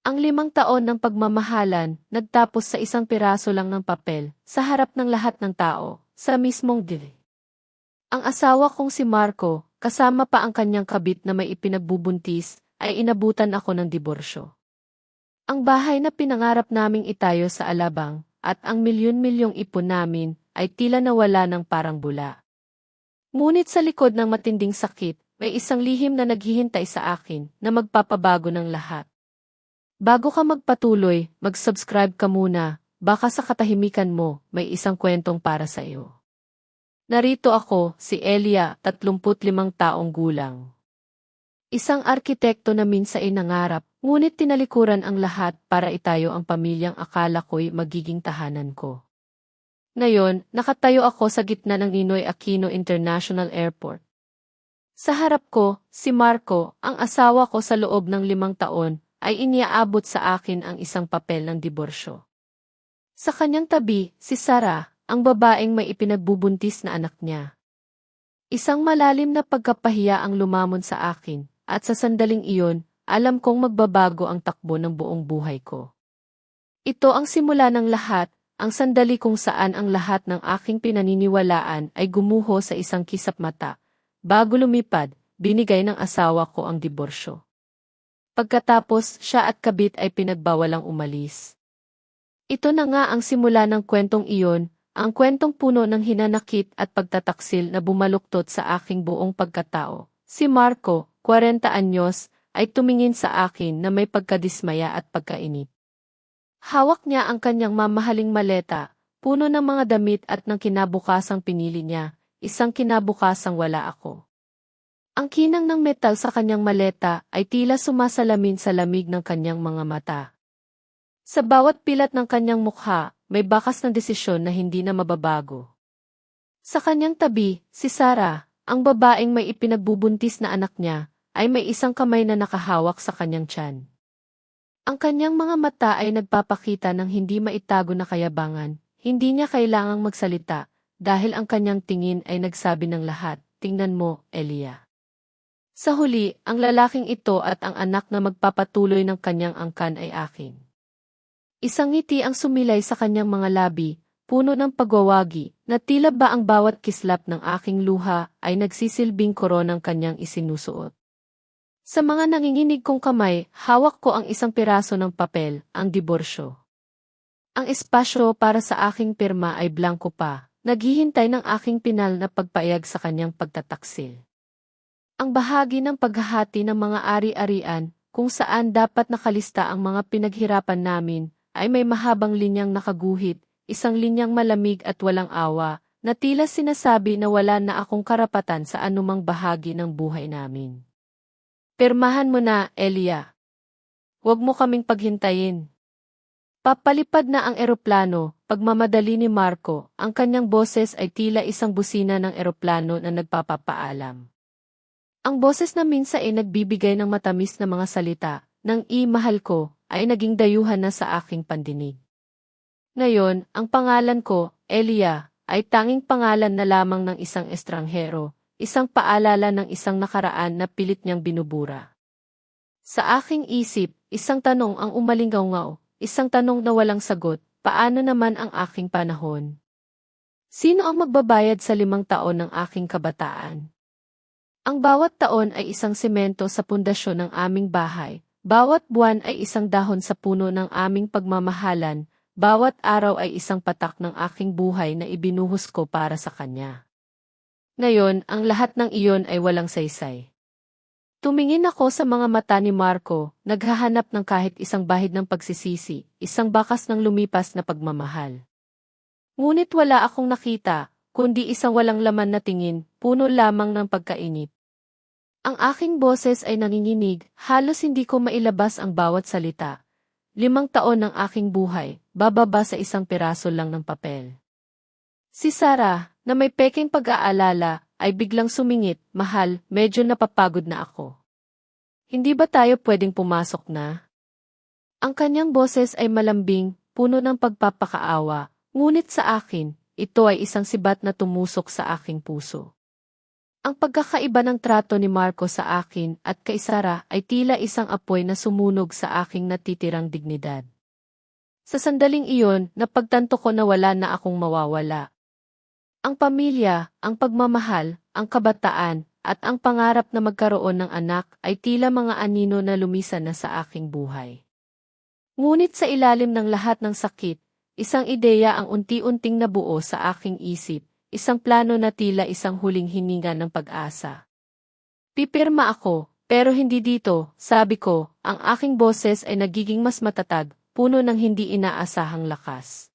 Ang 5 taon ng pagmamahalan, nagtapos sa isang piraso lang ng papel, sa harap ng lahat ng tao, sa mismong dili. Ang asawa kong si Marco, kasama pa ang kanyang kabit na may ipinagbubuntis, ay inabutan ako ng diborsyo. Ang bahay na pinangarap naming itayo sa Alabang, at ang milyon-milyong ipon namin, ay tila nawala ng parang bula. Ngunit sa likod ng matinding sakit, may isang lihim na naghihintay sa akin, na magpapabago ng lahat. Bago ka magpatuloy, mag-subscribe ka muna, baka sa katahimikan mo, may isang kwentong para sa iyo. Narito ako, si Elia, 35 taong gulang. Isang arkitekto na minsan ay nangarap, ngunit tinalikuran ang lahat para itayo ang pamilyang akala ko'y magiging tahanan ko. Ngayon, nakatayo ako sa gitna ng Ninoy Aquino International Airport. Sa harap ko, si Marco, ang asawa ko sa loob ng 5 taon, ay iniaabot sa akin ang isang papel ng diborsyo. Sa kanyang tabi, si Sarah, ang babaeng may ipinagbubuntis na anak niya. Isang malalim na pagkapahiya ang lumamon sa akin, at sa sandaling iyon, alam kong magbabago ang takbo ng buong buhay ko. Ito ang simula ng lahat, ang sandali kung saan ang lahat ng aking pinaniniwalaan ay gumuho sa isang kisap mata. Bago lumipad, binigay ng asawa ko ang diborsyo. Pagkatapos, siya at kabit ay pinagbawalang umalis. Ito na nga ang simula ng kwentong iyon, ang kwentong puno ng hinanakit at pagtataksil na bumaluktot sa aking buong pagkatao. Si Marco, 40 anyos, ay tumingin sa akin na may pagkadismaya at pagkainip. Hawak niya ang kanyang mamahaling maleta, puno ng mga damit at ng kinabukasang pinili niya, isang kinabukasang wala ako. Ang kinang ng metal sa kanyang maleta ay tila sumasalamin sa lamig ng kanyang mga mata. Sa bawat pilat ng kanyang mukha, may bakas ng desisyon na hindi na mababago. Sa kanyang tabi, si Sarah, ang babaeng may ipinagbubuntis na anak niya, ay may isang kamay na nakahawak sa kanyang tiyan. Ang kanyang mga mata ay nagpapakita ng hindi maitago na kayabangan, hindi niya kailangang magsalita, dahil ang kanyang tingin ay nagsabi ng lahat, "Tingnan mo, Elia." Sa huli, ang lalaking ito at ang anak na magpapatuloy ng kanyang angkan ay akin. Isang ngiti ang sumilay sa kanyang mga labi, puno ng pagwawagi, na tila ba ang bawat kislap ng aking luha ay nagsisilbing koronang kanyang isinusuot. Sa mga nanginginig kong kamay, hawak ko ang isang piraso ng papel, ang diborsyo. Ang espasyo para sa aking pirma ay blanko pa, naghihintay ng aking pinal na pagpayag sa kanyang pagtataksil. Ang bahagi ng paghahati ng mga ari-arian, kung saan dapat nakalista ang mga pinaghirapan namin, ay may mahabang linyang nakaguhit, isang linyang malamig at walang awa, na tila sinasabi na wala na akong karapatan sa anumang bahagi ng buhay namin. Pirmahan mo na, Elia. Huwag mo kaming paghintayin. Papalipad na ang eroplano, pagmamadali ni Marco, ang kanyang boses ay tila isang busina ng eroplano na nagpapapaalam. Ang boses na minsan ay nagbibigay ng matamis na mga salita, ng "I-mahal ko", ay naging dayuhan na sa aking pandinig. Ngayon, ang pangalan ko, Elia, ay tanging pangalan na lamang ng isang estranghero, isang paalala ng isang nakaraan na pilit niyang binubura. Sa aking isip, isang tanong ang umalingaw-ngaw, isang tanong na walang sagot, paano naman ang aking panahon? Sino ang magbabayad sa 5 taon ng aking kabataan? Ang bawat taon ay isang semento sa pundasyon ng aming bahay, bawat buwan ay isang dahon sa puno ng aming pagmamahalan, bawat araw ay isang patak ng aking buhay na ibinuhos ko para sa kanya. Ngayon, ang lahat ng iyon ay walang saysay. Tumingin ako sa mga mata ni Marco, naghahanap ng kahit isang bahid ng pagsisisi, isang bakas ng lumipas na pagmamahal. Ngunit wala akong nakita, kundi isang walang laman na tingin, puno lamang ng pagkainip. Ang aking boses ay nanginginig, halos hindi ko mailabas ang bawat salita. 5 taon ng aking buhay, bababa sa isang piraso lang ng papel. Si Sarah, na may peking pag-aalala, ay biglang sumingit, "Mahal, medyo napapagod na ako. Hindi ba tayo pwedeng pumasok na?" Ang kanyang boses ay malambing, puno ng pagpapakaawa, ngunit sa akin, ito ay isang sibat na tumusok sa aking puso. Ang pagkakaiba ng trato ni Marco sa akin at kay Sarah ay tila isang apoy na sumunog sa aking natitirang dignidad. Sa sandaling iyon, napagtanto ko na wala na akong mawawala. Ang pamilya, ang pagmamahal, ang kabataan, at ang pangarap na magkaroon ng anak ay tila mga anino na lumisan na sa aking buhay. Ngunit sa ilalim ng lahat ng sakit, isang ideya ang unti-unting nabuo sa aking isip, isang plano na tila isang huling hininga ng pag-asa. Pipirma ako, pero hindi dito, sabi ko, ang aking boses ay nagiging mas matatag, puno ng hindi inaasahang lakas.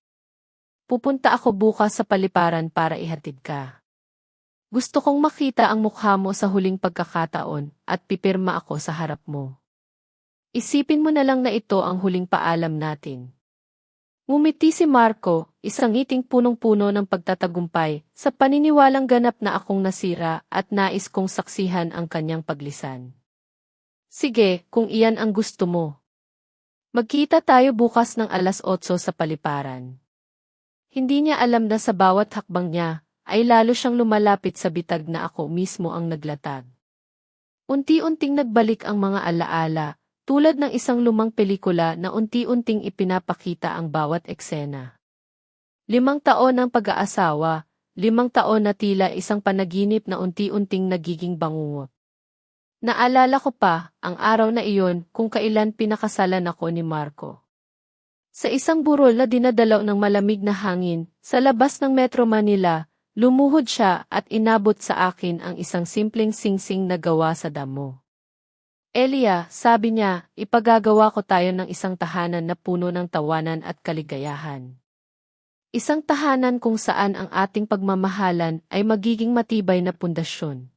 Pupunta ako bukas sa paliparan para ihatid ka. Gusto kong makita ang mukha mo sa huling pagkakataon at pipirma ako sa harap mo. Isipin mo na lang na ito ang huling paalam natin. Ngumiti si Marco, isang ngiting punong-puno ng pagtatagumpay, sa paniniwalang ganap na akong nasira at nais kong saksihan ang kanyang paglisan. Sige, kung iyan ang gusto mo. Magkita tayo bukas ng 8:00 sa paliparan. Hindi niya alam na sa bawat hakbang niya, ay lalo siyang lumalapit sa bitag na ako mismo ang naglatag. Unti-unting nagbalik ang mga alaala, tulad ng isang lumang pelikula na unti-unting ipinapakita ang bawat eksena. 5 taon ng pag-aasawa, 5 taon na tila isang panaginip na unti-unting nagiging bangungot. Naalala ko pa, ang araw na iyon kung kailan pinakasalan ako ni Marco. Sa isang burol na dinadalaw ng malamig na hangin, sa labas ng Metro Manila, lumuhod siya at inabot sa akin ang isang simpleng singsing na gawa sa damo. Elia, sabi niya, ipagagawa ko tayo ng isang tahanan na puno ng tawanan at kaligayahan. Isang tahanan kung saan ang ating pagmamahalan ay magiging matibay na pundasyon.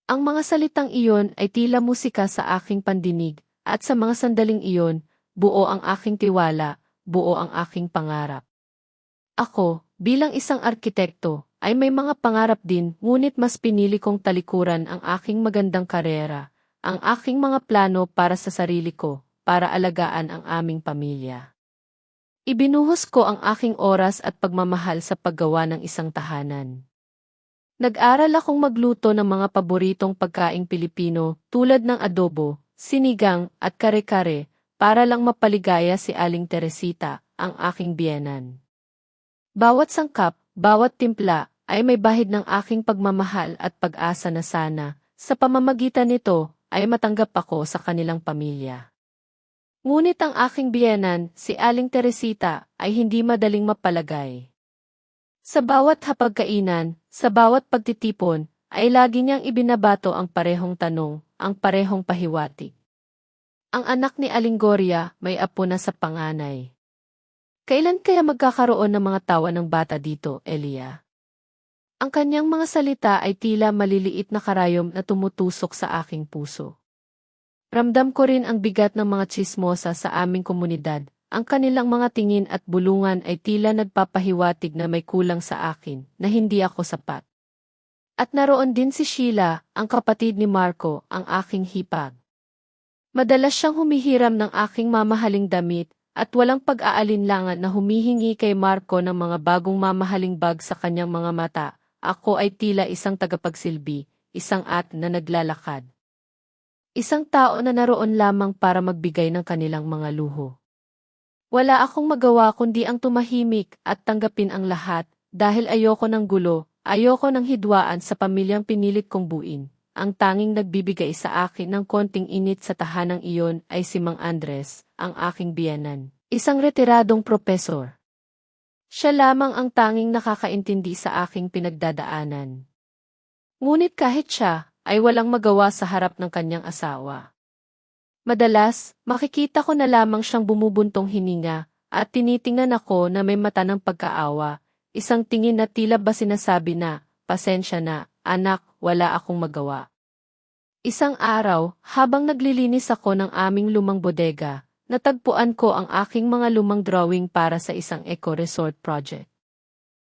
Ang mga salitang iyon ay tila musika sa aking pandinig, at sa mga sandaling iyon, buo ang aking tiwala, buo ang aking pangarap. Ako, bilang isang arkitekto, ay may mga pangarap din, ngunit mas pinili kong talikuran ang aking magandang karera, ang aking mga plano para sa sarili ko, para alagaan ang aming pamilya. Ibinuhos ko ang aking oras at pagmamahal sa paggawa ng isang tahanan. Nag-aral akong magluto ng mga paboritong pagkaing Pilipino tulad ng adobo, sinigang at kare-kare para lang mapaligaya si Aling Teresita, ang aking biyenan. Bawat sangkap, bawat timpla ay may bahid ng aking pagmamahal at pag-asa na sana, sa pamamagitan nito, ay matanggap ako sa kanilang pamilya. Ngunit ang aking biyenan, si Aling Teresita, ay hindi madaling mapalagay. Sa bawat hapagkainan, sa bawat pagtitipon, ay lagi niyang ibinabato ang parehong tanong, ang parehong pahiwatig. Ang anak ni Aling Gloria may apo na sa panganay. Kailan kaya magkakaroon ng mga tawa ng bata dito, Elia? Ang kanyang mga salita ay tila maliliit na karayom na tumutusok sa aking puso. Ramdam ko rin ang bigat ng mga tsismosa sa aming komunidad. Ang kanilang mga tingin at bulungan ay tila nagpapahiwatig na may kulang sa akin, na hindi ako sapat. At naroon din si Sheila, ang kapatid ni Marco, ang aking hipag. Madalas siyang humihiram ng aking mamahaling damit, at walang pag-aalinlangan na humihingi kay Marco ng mga bagong mamahaling bag sa kanyang mga mata. Ako ay tila isang tagapagsilbi, isang na naglalakad. Isang tao na naroon lamang para magbigay ng kanilang mga luho. Wala akong magawa kundi ang tumahimik at tanggapin ang lahat, dahil ayoko ng gulo, ayoko ng hidwaan sa pamilyang pinilit kong buin. Ang tanging nagbibigay sa akin ng konting init sa tahanang iyon ay si Mang Andres, ang aking biyenan, isang retiradong propesor. Siya lamang ang tanging nakakaintindi sa aking pinagdadaanan. Ngunit kahit siya, ay walang magawa sa harap ng kanyang asawa. Madalas, makikita ko na lamang siyang bumubuntong hininga, at tinitingnan ako na may mata ng pagkaawa, isang tingin na tila ba sinasabi na, pasensya na, anak, wala akong magawa. Isang araw, habang naglilinis ako ng aming lumang bodega, natagpuan ko ang aking mga lumang drawing para sa isang eco-resort project.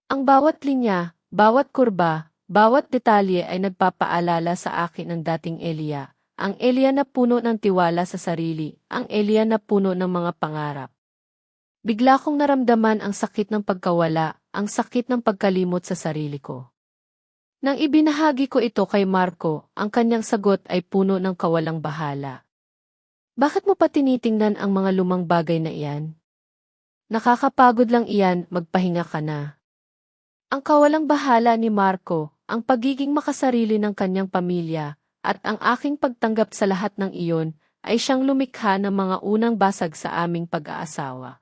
Ang bawat linya, bawat kurba, bawat detalye ay nagpapaalala sa akin ng dating Elia, ang Elia na puno ng tiwala sa sarili, ang Elia na puno ng mga pangarap. Bigla kong naramdaman ang sakit ng pagkawala, ang sakit ng pagkalimot sa sarili ko. Nang ibinahagi ko ito kay Marco, ang kanyang sagot ay puno ng kawalang bahala. Bakit mo pa tinitingnan ang mga lumang bagay na iyan? Nakakapagod lang iyan, magpahinga ka na. Ang kawalang bahala ni Marco, ang pagiging makasarili ng kanyang pamilya, at ang aking pagtanggap sa lahat ng iyon, ay siyang lumikha ng mga unang basag sa aming pag-aasawa.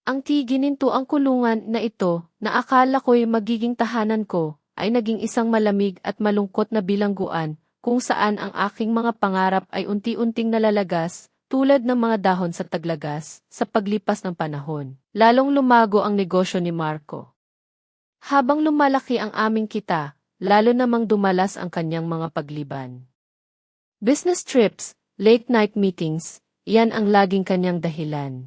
Ang tigininto ang kulungan na ito, na akala ko'y magiging tahanan ko, ay naging isang malamig at malungkot na bilangguan, kung saan ang aking mga pangarap ay unti-unting nalalagas, tulad ng mga dahon sa taglagas, sa paglipas ng panahon. Lalong lumago ang negosyo ni Marco. Habang lumalaki ang aming kita, lalo namang dumalas ang kanyang mga pagliban. Business trips, late-night meetings, iyan ang laging kanyang dahilan.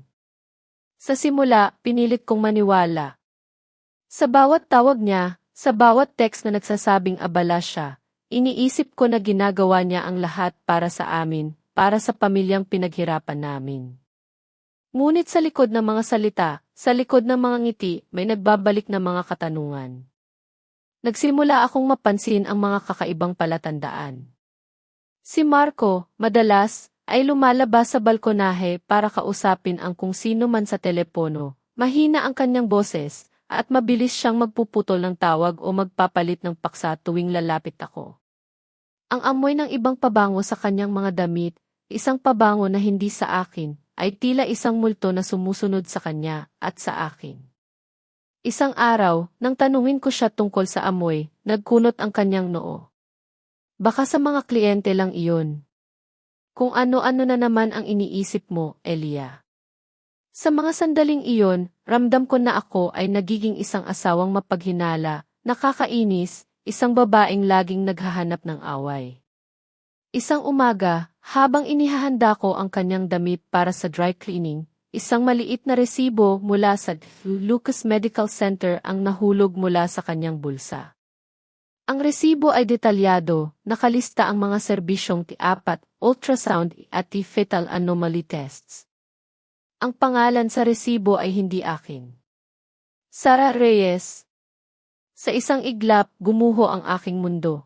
Sa simula, pinilit kong maniwala. Sa bawat tawag niya, sa bawat text na nagsasabing abala siya, iniisip ko na ginagawa niya ang lahat para sa amin, para sa pamilyang pinaghirapan namin. Ngunit sa likod ng mga salita, sa likod ng mga ngiti, may nagbabalik na mga katanungan. Nagsimula akong mapansin ang mga kakaibang palatandaan. Si Marco, madalas, ay lumalabas sa balkonahe para kausapin ang kung sino man sa telepono, mahina ang kanyang boses, at mabilis siyang magpuputol ng tawag o magpapalit ng paksa tuwing lalapit ako. Ang amoy ng ibang pabango sa kanyang mga damit, isang pabango na hindi sa akin, ay tila isang multo na sumusunod sa kanya at sa akin. Isang araw, nang tanungin ko siya tungkol sa amoy, nagkunot ang kanyang noo. Baka sa mga kliyente lang iyon. Kung ano-ano na naman ang iniisip mo, Elia. Sa mga sandaling iyon, ramdam ko na ako ay nagiging isang asawang mapaghinala, nakakainis, isang babaeng laging naghahanap ng away. Isang umaga, habang inihahanda ko ang kanyang damit para sa dry cleaning, isang maliit na resibo mula sa Lucas Medical Center ang nahulog mula sa kanyang bulsa. Ang resibo ay detalyado, nakalista ang mga serbisyong T4, ultrasound at fetal anomaly tests. Ang pangalan sa resibo ay hindi akin. Sara Reyes. Sa isang iglap, gumuho ang aking mundo.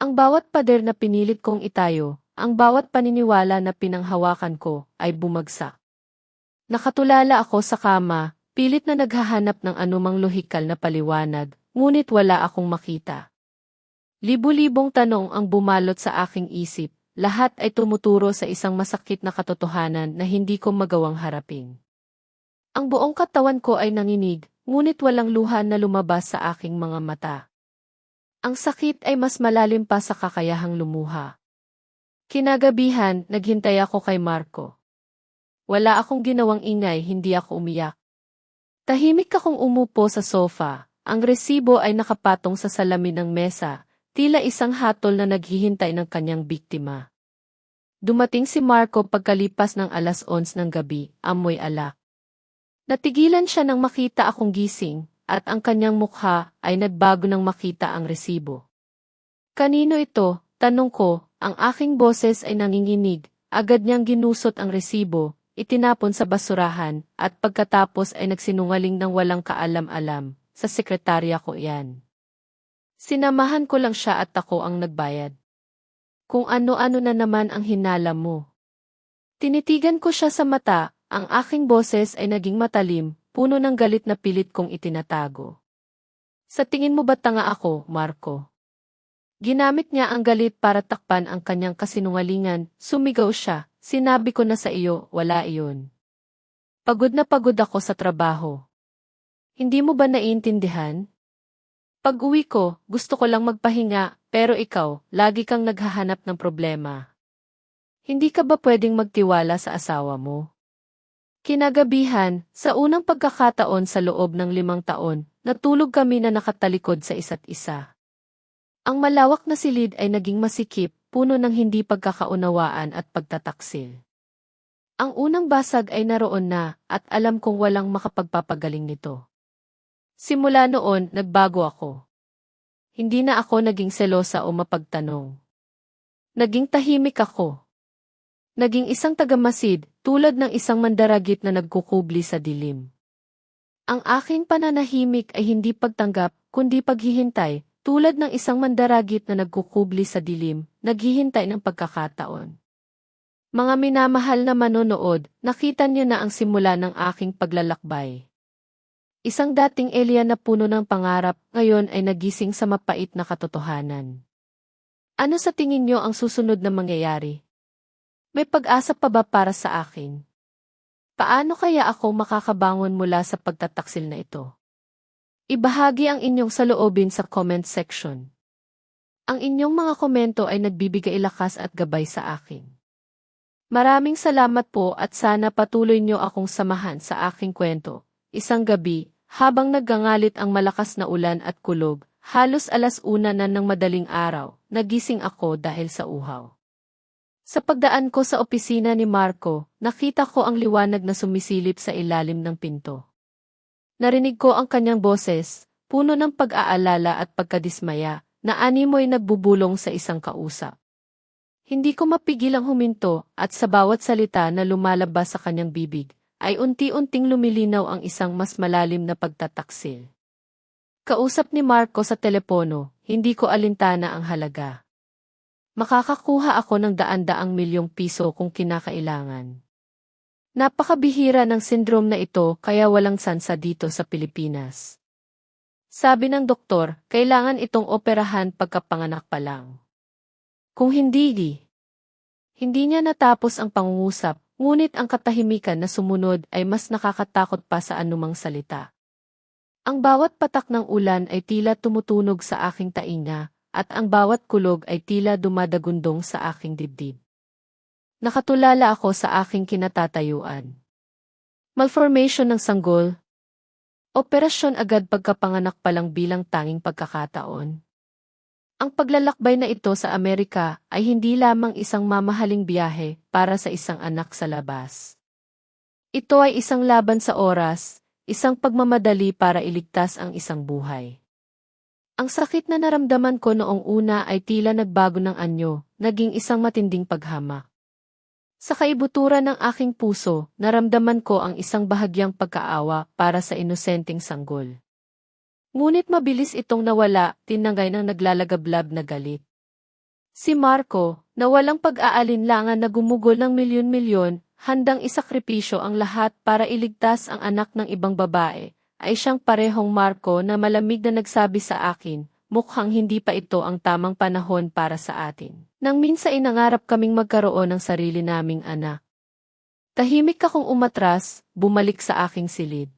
Ang bawat pader na pinilit kong itayo, ang bawat paniniwala na pinanghawakan ko, ay bumagsak. Nakatulala ako sa kama, pilit na naghahanap ng anumang lohikal na paliwanag, ngunit wala akong makita. Libu-libong tanong ang bumalot sa aking isip, lahat ay tumuturo sa isang masakit na katotohanan na hindi ko magawang harapin. Ang buong katawan ko ay nanginig, ngunit walang luha na lumabas sa aking mga mata. Ang sakit ay mas malalim pa sa kakayahang lumuha. Kinagabihan, naghintay ako kay Marco. Wala akong ginawang ingay, hindi ako umiyak. Tahimik akong umupo sa sofa, ang resibo ay nakapatong sa salamin ng mesa, tila isang hatol na naghihintay ng kanyang biktima. Dumating si Marco pagkalipas ng 11:00 ng gabi, amoy alak. Natigilan siya nang makita akong gising, at ang kanyang mukha ay nagbago nang makita ang resibo. Kanino ito? Tanong ko, ang aking boses ay nanginginig, agad niyang ginusot ang resibo, itinapon sa basurahan, at pagkatapos ay nagsinungaling ng walang kaalam-alam, sa sekretarya ko iyan. Sinamahan ko lang siya at ako ang nagbayad. Kung ano-ano na naman ang hinala mo. Tinitigan ko siya sa mata, ang aking boses ay naging matalim, puno ng galit na pilit kong itinatago. Sa tingin mo ba tanga ako, Marco? Ginamit niya ang galit para takpan ang kanyang kasinungalingan, sumigaw siya, sinabi ko na sa iyo, wala iyon. Pagod na pagod ako sa trabaho. Hindi mo ba naiintindihan? Pag-uwi ko, gusto ko lang magpahinga, pero ikaw, lagi kang naghahanap ng problema. Hindi ka ba pwedeng magtiwala sa asawa mo? Kinagabihan, sa unang pagkakataon sa loob ng 5 taon, natulog kami na nakatalikod sa isa't isa. Ang malawak na silid ay naging masikip, puno ng hindi pagkakaunawaan at pagtataksil. Ang unang basag ay naroon na, at alam kong walang makapagpapagaling nito. Simula noon, nagbago ako. Hindi na ako naging selosa o mapagtanong. Naging tahimik ako. Naging isang tagamasid, tulad ng isang mandaragit na nagkukubli sa dilim. Ang aking pananahimik ay hindi pagtanggap, kundi paghihintay, Tulad ng isang mandaragit na nagkukubli sa dilim, naghihintay ng pagkakataon. Mga minamahal na manonood, nakita niyo na ang simula ng aking paglalakbay. Isang dating alien na puno ng pangarap, ngayon ay nagising sa mapait na katotohanan. Ano sa tingin niyo ang susunod na mangyayari? May pag-asa pa ba para sa akin? Paano kaya ako makakabangon mula sa pagtataksil na ito? Ibahagi ang inyong saloobin sa comment section. Ang inyong mga komento ay nagbibigay lakas at gabay sa akin. Maraming salamat po at sana patuloy niyo akong samahan sa aking kwento. Isang gabi, habang naggangalit ang malakas na ulan at kulog, halos 1:00 na ng madaling araw, nagising ako dahil sa uhaw. Sa pagdaan ko sa opisina ni Marco, nakita ko ang liwanag na sumisilip sa ilalim ng pinto. Narinig ko ang kanyang boses, puno ng pag-aalala at pagkadismaya, na animoy nagbubulong sa isang kausap. Hindi ko mapigilang huminto at sa bawat salita na lumalabas sa kanyang bibig, ay unti-unting lumilinaw ang isang mas malalim na pagtataksil. Kausap ni Marco sa telepono, hindi ko alintana ang halaga. Makakakuha ako ng daan-daang milyong piso kung kinakailangan. Napakabihira ng sindrom na ito kaya walang sansa dito sa Pilipinas. Sabi ng doktor, kailangan itong operahan pagkapanganak pa lang. Kung hindi niya natapos ang pangungusap, ngunit ang katahimikan na sumunod ay mas nakakatakot pa sa anumang salita. Ang bawat patak ng ulan ay tila tumutunog sa aking tainga, at ang bawat kulog ay tila dumadagundong sa aking dibdib. Nakatulala ako sa aking kinatatayuan. Malformation ng sanggol. Operasyon agad pagkapanganak pa lang bilang tanging pagkakataon. Ang paglalakbay na ito sa Amerika ay hindi lamang isang mamahaling biyahe para sa isang anak sa labas. Ito ay isang laban sa oras, isang pagmamadali para iligtas ang isang buhay. Ang sakit na naramdaman ko noong una ay tila nagbago ng anyo, naging isang matinding paghamak. Sa kaibuturan ng aking puso, naramdaman ko ang isang bahagyang pagkaawa para sa inosenteng sanggol. Ngunit mabilis itong nawala, tinangay ng naglalagablab na galit. Si Marco, na walang pag-aalinlangan na gumugol ng milyon-milyon, handang isakripisyo ang lahat para iligtas ang anak ng ibang babae, ay siyang parehong Marco na malamig na nagsabi sa akin, mukhang hindi pa ito ang tamang panahon para sa atin. Nang minsan inangarap kaming magkaroon ng sarili naming anak. Tahimik akong umatras, bumalik sa aking silid.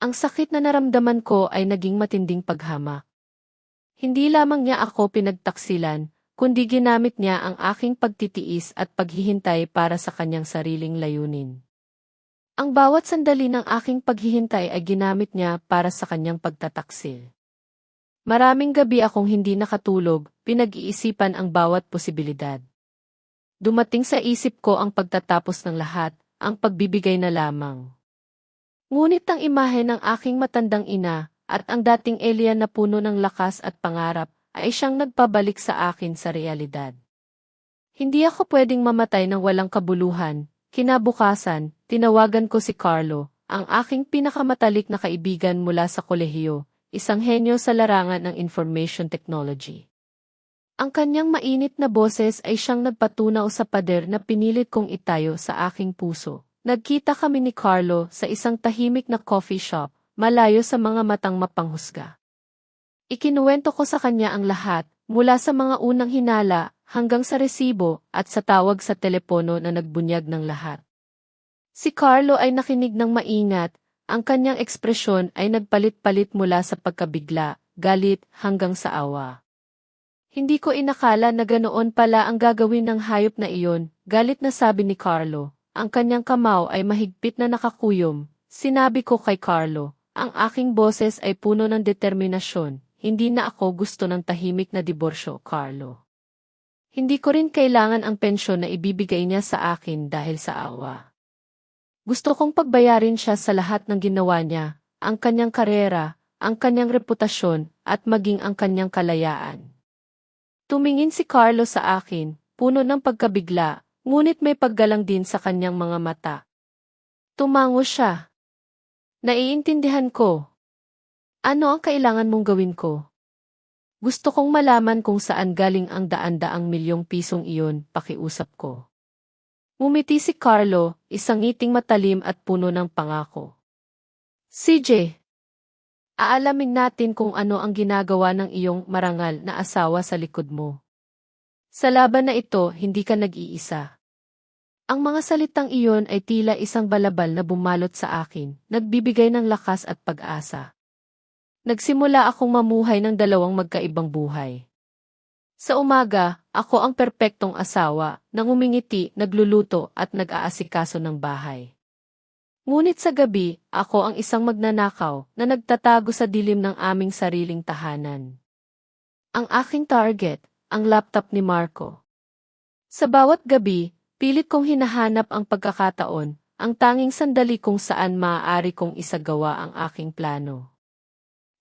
Ang sakit na naramdaman ko ay naging matinding paghamak. Hindi lamang niya ako pinagtaksilan, kundi ginamit niya ang aking pagtitiis at paghihintay para sa kanyang sariling layunin. Ang bawat sandali ng aking paghihintay ay ginamit niya para sa kanyang pagtataksil. Maraming gabi akong hindi nakatulog, pinag-iisipan ang bawat posibilidad. Dumating sa isip ko ang pagtatapos ng lahat, ang pagbibigay na lamang. Ngunit ang imahe ng aking matandang ina, at ang dating alien na puno ng lakas at pangarap, ay siyang nagpabalik sa akin sa realidad. Hindi ako pwedeng mamatay ng walang kabuluhan. Kinabukasan, tinawagan ko si Carlo, ang aking pinakamatalik na kaibigan mula sa kolehiyo, isang henyo sa larangan ng information technology. Ang kanyang mainit na boses ay siyang nagpatunaw sa pader na pinilit kong itayo sa aking puso. Nagkita kami ni Carlo sa isang tahimik na coffee shop, malayo sa mga matang mapanghusga. Ikinuwento ko sa kanya ang lahat, mula sa mga unang hinala, hanggang sa resibo, at sa tawag sa telepono na nagbunyag ng lahat. Si Carlo ay nakinig ng maingat, ang kanyang ekspresyon ay nagpalit-palit mula sa pagkabigla, galit, hanggang sa awa. Hindi ko inakala na ganoon pala ang gagawin ng hayop na iyon, galit na sabi ni Carlo. Ang kanyang kamao ay mahigpit na nakakuyom. Sinabi ko kay Carlo, ang aking boses ay puno ng determinasyon. Hindi na ako gusto ng tahimik na diborsyo, Carlo. Hindi ko rin kailangan ang pensyon na ibibigay niya sa akin dahil sa awa. Gusto kong pagbayarin siya sa lahat ng ginawa niya, ang kanyang karera, ang kanyang reputasyon, at maging ang kanyang kalayaan. Tumingin si Carlo sa akin, puno ng pagkabigla, ngunit may paggalang din sa kanyang mga mata. Tumango siya. Naiintindihan ko. Ano ang kailangan mong gawin ko? Gusto kong malaman kung saan galing ang daan-daang milyong pisong iyon, pakiusap ko. Ngumiti si Carlo, isang ngiting matalim at puno ng pangako. CJ, aalamin natin kung ano ang ginagawa ng iyong marangal na asawa sa likod mo. Sa laban na ito, hindi ka nag-iisa. Ang mga salitang iyon ay tila isang balabal na bumalot sa akin, nagbibigay ng lakas at pag-asa. Nagsimula akong mamuhay ng dalawang magkaibang buhay. Sa umaga, ako ang perpektong asawa, nang umingiti, nagluluto at nag-aasikaso ng bahay. Ngunit sa gabi, ako ang isang magnanakaw na nagtatago sa dilim ng aming sariling tahanan. Ang aking target, ang laptop ni Marco. Sa bawat gabi, pilit kong hinahanap ang pagkakataon, ang tanging sandali kung saan maaari kong isagawa ang aking plano.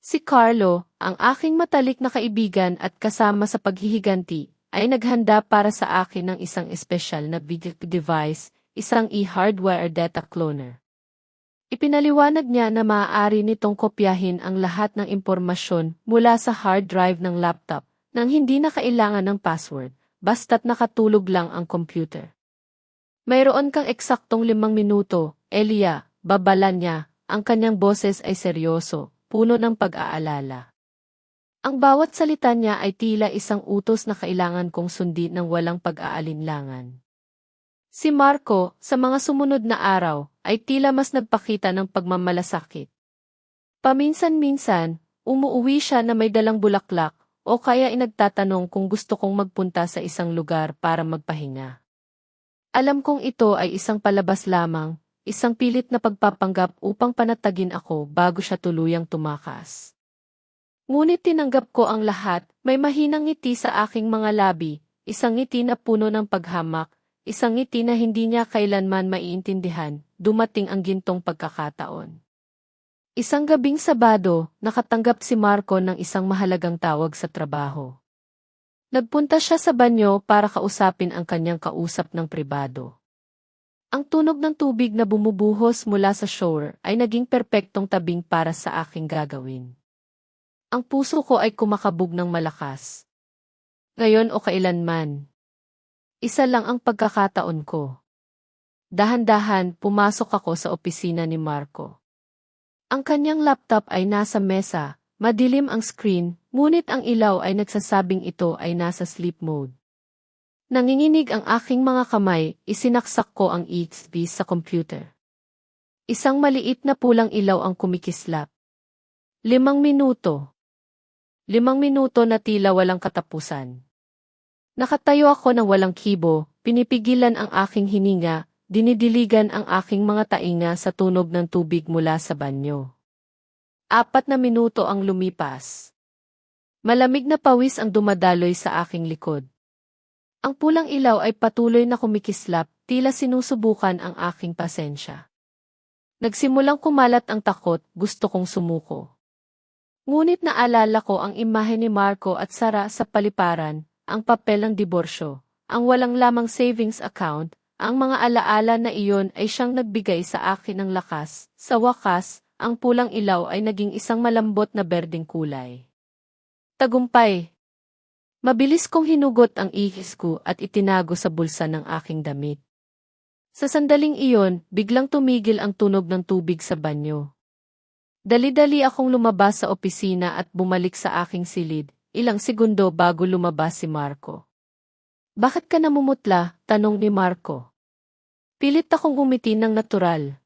Si Carlo, ang aking matalik na kaibigan at kasama sa paghihiganti, ay naghanda para sa akin ng isang espesyal na video device, isang e-hardware data cloner. Ipinaliwanag niya na maaari nitong kopyahin ang lahat ng impormasyon mula sa hard drive ng laptop nang hindi na kailangan ng password, basta't nakatulog lang ang computer. Mayroon kang eksaktong 5 minuto, Elia, babala niya, ang kanyang boses ay seryoso, puno ng pag-aalala. Ang bawat salita niya ay tila isang utos na kailangan kong sundin ng walang pag-aalinlangan. Si Marco, sa mga sumunod na araw, ay tila mas nagpakita ng pagmamalasakit. Paminsan-minsan, umuuwi siya na may dalang bulaklak, o kaya inagtatanong kung gusto kong magpunta sa isang lugar para magpahinga. Alam kong ito ay isang palabas lamang, isang pilit na pagpapanggap upang panatagin ako bago siya tuluyang tumakas. Ngunit tinanggap ko ang lahat, may mahinang ngiti sa aking mga labi, isang ngiti na puno ng paghamak, isang ngiti na hindi niya kailanman maiintindihan, dumating ang gintong pagkakataon. Isang gabing Sabado, nakatanggap si Marco ng isang mahalagang tawag sa trabaho. Nagpunta siya sa banyo para kausapin ang kanyang kausap ng pribado. Ang tunog ng tubig na bumubuhos mula sa shower ay naging perpektong tabing para sa aking gagawin. Ang puso ko ay kumakabog ng malakas. Ngayon o kailanman. Isa lang ang pagkakataon ko. Dahan-dahan, pumasok ako sa opisina ni Marco. Ang kanyang laptop ay nasa mesa, madilim ang screen, ngunit ang ilaw ay nagsasabing ito ay nasa sleep mode. Nanginginig ang aking mga kamay, isinaksak ko ang USB sa computer. Isang maliit na pulang ilaw ang kumikislap. 5 minuto. 5 minuto na tila walang katapusan. Nakatayo ako ng walang kibo, pinipigilan ang aking hininga, dinidiligan ang aking mga tainga sa tunog ng tubig mula sa banyo. 4 na minuto ang lumipas. Malamig na pawis ang dumadaloy sa aking likod. Ang pulang ilaw ay patuloy na kumikislap, tila sinusubukan ang aking pasensya. Nagsimulang kumalat ang takot, gusto kong sumuko. Ngunit naalala ko ang imahe ni Marco at Sara sa paliparan, ang papel ng diborsyo, ang walang lamang savings account, ang mga alaala na iyon ay siyang nagbigay sa akin ng lakas. Sa wakas, ang pulang ilaw ay naging isang malambot na berdeng kulay. Tagumpay! Mabilis kong hinugot ang ihis ko at itinago sa bulsa ng aking damit. Sa sandaling iyon, biglang tumigil ang tunog ng tubig sa banyo. Dali-dali akong lumabas sa opisina at bumalik sa aking silid, ilang segundo bago lumabas si Marco. Bakit ka namumutla? Tanong ni Marco. Pilit akong ngumiti ng natural.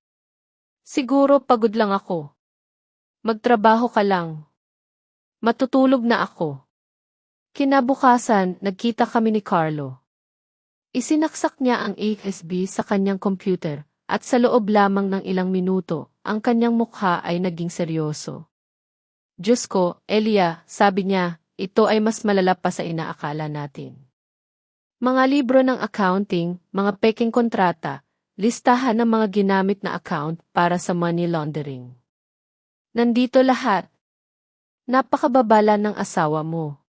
Siguro pagod lang ako. Magtrabaho ka lang. Matutulog na ako. Kinabukasan, nagkita kami ni Carlo. Isinaksak niya ang USB sa kanyang computer, at sa loob lamang ng ilang minuto, ang kanyang mukha ay naging seryoso. Diyos ko, Elia, sabi niya, ito ay mas malala pa sa inaakala natin. Mga libro ng accounting, mga peking kontrata, listahan ng mga ginamit na account para sa money laundering. Nandito lahat. Napakababala ng asawa mo.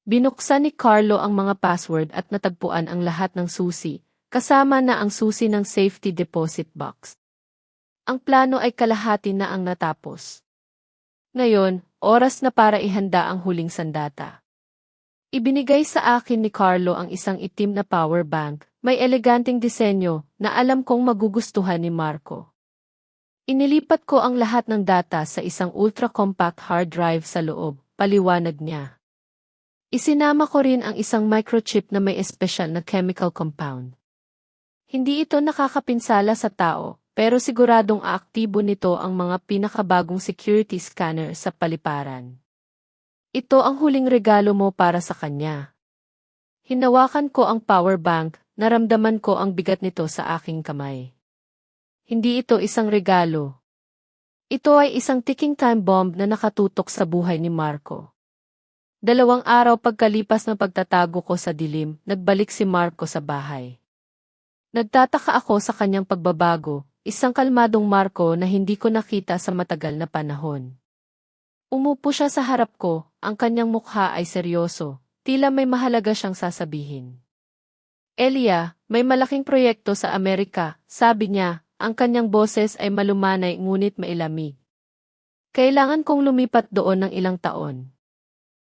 Binuksan ni Carlo ang mga password at natagpuan ang lahat ng susi, kasama na ang susi ng safety deposit box. Ang plano ay kalahati na ang natapos. Ngayon, oras na para ihanda ang huling sandata. Ibinigay sa akin ni Carlo ang isang itim na power bank, may eleganteng disenyo na alam kong magugustuhan ni Marco. Inilipat ko ang lahat ng data sa isang ultra-compact hard drive sa loob, paliwanag niya. Isinama ko rin ang isang microchip na may espesyal na chemical compound. Hindi ito nakakapinsala sa tao, pero siguradong aaktibo nito ang mga pinakabagong security scanner sa paliparan. Ito ang huling regalo mo para sa kanya. Hinawakan ko ang power bank, naramdaman ko ang bigat nito sa aking kamay. Hindi ito isang regalo. Ito ay isang ticking time bomb na nakatutok sa buhay ni Marco. 2 araw pagkalipas ng pagtatago ko sa dilim, nagbalik si Marco sa bahay. Nagtataka ako sa kanyang pagbabago, isang kalmadong Marco na hindi ko nakita sa matagal na panahon. Umupo siya sa harap ko, ang kanyang mukha ay seryoso, tila may mahalaga siyang sasabihin. Elia, may malaking proyekto sa Amerika, sabi niya, ang kanyang boses ay malumanay ngunit mailamig. Kailangan kong lumipat doon ng ilang taon.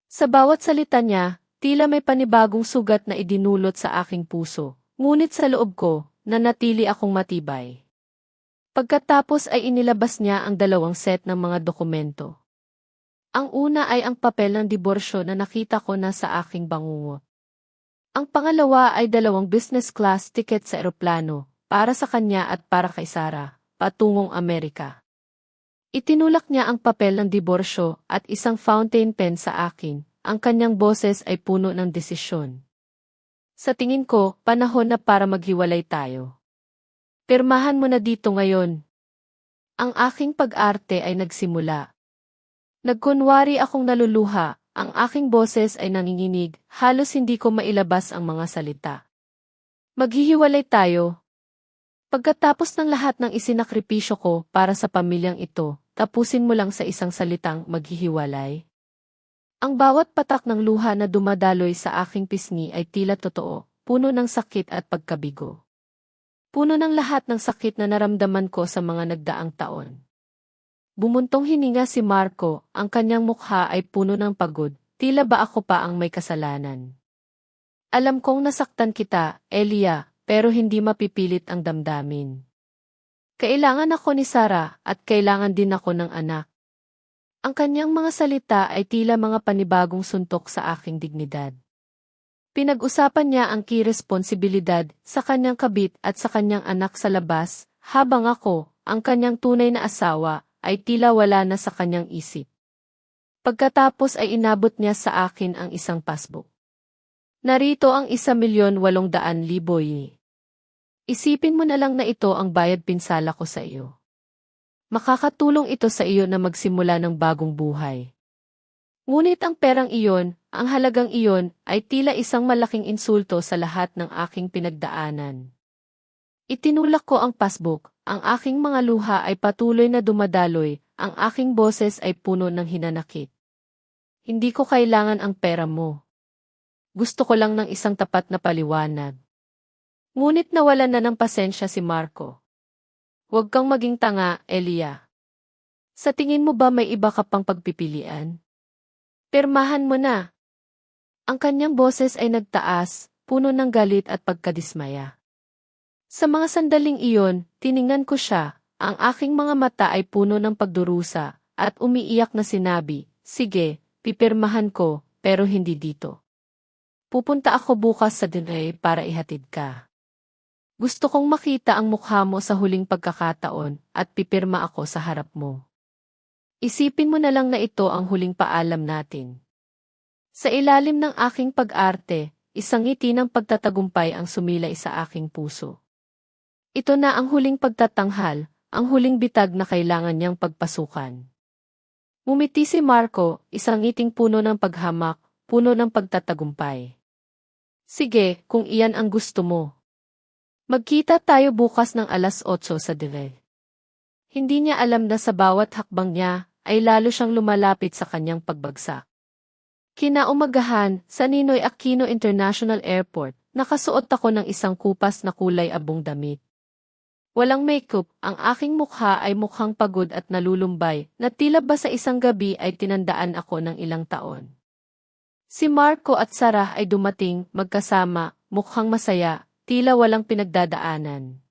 Sa bawat salita niya, tila may panibagong sugat na idinulot sa aking puso, ngunit sa loob ko, nanatili akong matibay. Pagkatapos ay inilabas niya ang 2 set ng mga dokumento. Ang una ay ang papel ng diborsyo na nakita ko na sa aking bangungot. Ang pangalawa ay 2 business class ticket sa eroplano, para sa kanya at para kay Sarah, patungong Amerika. Itinulak niya ang papel ng diborsyo at isang fountain pen sa akin, ang kanyang boses ay puno ng desisyon. Sa tingin ko, panahon na para maghiwalay tayo. Pirmahan mo na dito ngayon. Ang aking pag-arte ay nagsimula. Nagkunwari akong naluluha, ang aking boses ay nanginginig, halos hindi ko mailabas ang mga salita. Maghihiwalay tayo. Pagkatapos ng lahat ng isinakripisyo ko para sa pamilyang ito, tapusin mo lang sa isang salitang maghihiwalay. Ang bawat patak ng luha na dumadaloy sa aking pisngi ay tila totoo, puno ng sakit at pagkabigo. Puno ng lahat ng sakit na naramdaman ko sa mga nagdaang taon. Bumuntong hininga si Marco, ang kanyang mukha ay puno ng pagod, tila ba ako pa ang may kasalanan. Alam kong nasaktan kita, Elia, pero hindi mapipilit ang damdamin. Kailangan ako ni Sarah at kailangan din ako ng anak. Ang kanyang mga salita ay tila mga panibagong suntok sa aking dignidad. Pinag-usapan niya ang key responsibilidad sa kanyang kabit at sa kanyang anak sa labas, habang ako, ang kanyang tunay na asawa, ay tila wala na sa kanyang isip. Pagkatapos ay inabot niya sa akin ang isang passbook. Narito ang 1,800,000 yen. Isipin mo na lang na ito ang bayad pinsala ko sa iyo. Makakatulong ito sa iyo na magsimula ng bagong buhay. Ngunit ang perang iyon, ang halagang iyon, ay tila isang malaking insulto sa lahat ng aking pinagdaanan. Itinulak ko ang passbook, ang aking mga luha ay patuloy na dumadaloy, ang aking boses ay puno ng hinanakit. Hindi ko kailangan ang pera mo. Gusto ko lang ng isang tapat na paliwanag. Ngunit nawalan na ng pasensya si Marco. Huwag kang maging tanga, Elia. Sa tingin mo ba may iba ka pang pagpipilian? Pirmahan mo na. Ang kanyang boses ay nagtaas, puno ng galit at pagkadismaya. Sa mga sandaling iyon, tiningnan ko siya, ang aking mga mata ay puno ng pagdurusa, at umiiyak na sinabi, sige, pipirmahan ko, pero hindi dito. Pupunta ako bukas sa dinner para ihatid ka. Gusto kong makita ang mukha mo sa huling pagkakataon, at pipirma ako sa harap mo. Isipin mo na lang na ito ang huling paalam natin. Sa ilalim ng aking pag-arte, isang ngiti ng pagtatagumpay ang sumilay sa aking puso. Ito na ang huling pagtatanghal, ang huling bitag na kailangan niyang pagpasukan. Ngumiti si Marco, isang ngiting puno ng paghamak, puno ng pagtatagumpay. Sige, kung iyan ang gusto mo. Magkita tayo bukas ng 8:00 sa dinner. Hindi niya alam na sa bawat hakbang niya, ay lalo siyang lumalapit sa kanyang pagbagsak. Kinaumagahan, sa Ninoy Aquino International Airport, nakasuot ako ng isang kupas na kulay abong damit. Walang makeup, ang aking mukha ay mukhang pagod at nalulumbay, na tila ba sa isang gabi ay tinandaan ako ng ilang taon. Si Marco at Sarah ay dumating, magkasama, mukhang masaya, tila walang pinagdadaanan.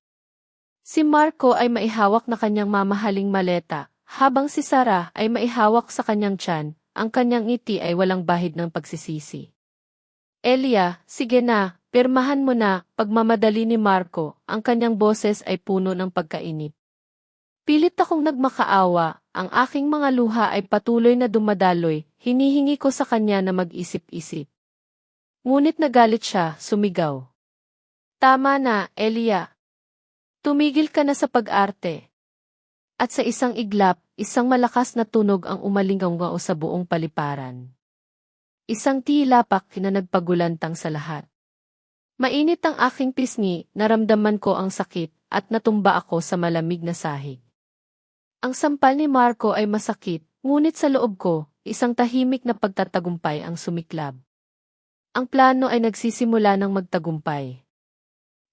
Si Marco ay maihawak na kanyang mamahaling maleta, habang si Sarah ay maihawak sa kanyang tiyan, ang kanyang ngiti ay walang bahid ng pagsisisi. Elia, sige na, pirmahan mo na, pagmamadali ni Marco, ang kanyang boses ay puno ng pagkainip. Pilit akong nagmakaawa, ang aking mga luha ay patuloy na dumadaloy, hinihingi ko sa kanya na mag-isip-isip. Ngunit nagalit siya, sumigaw. Tama na, Elia. Tumigil ka na sa pag-arte. At sa isang iglap, isang malakas na tunog ang umalinggaw sa buong paliparan. Isang tilapak na nagpagulantang sa lahat. Mainit ang aking pisngi, naramdaman ko ang sakit, at natumba ako sa malamig na sahig. Ang sampal ni Marco ay masakit, ngunit sa loob ko, isang tahimik na pagtatagumpay ang sumiklab. Ang plano ay nagsisimula ng magtagumpay.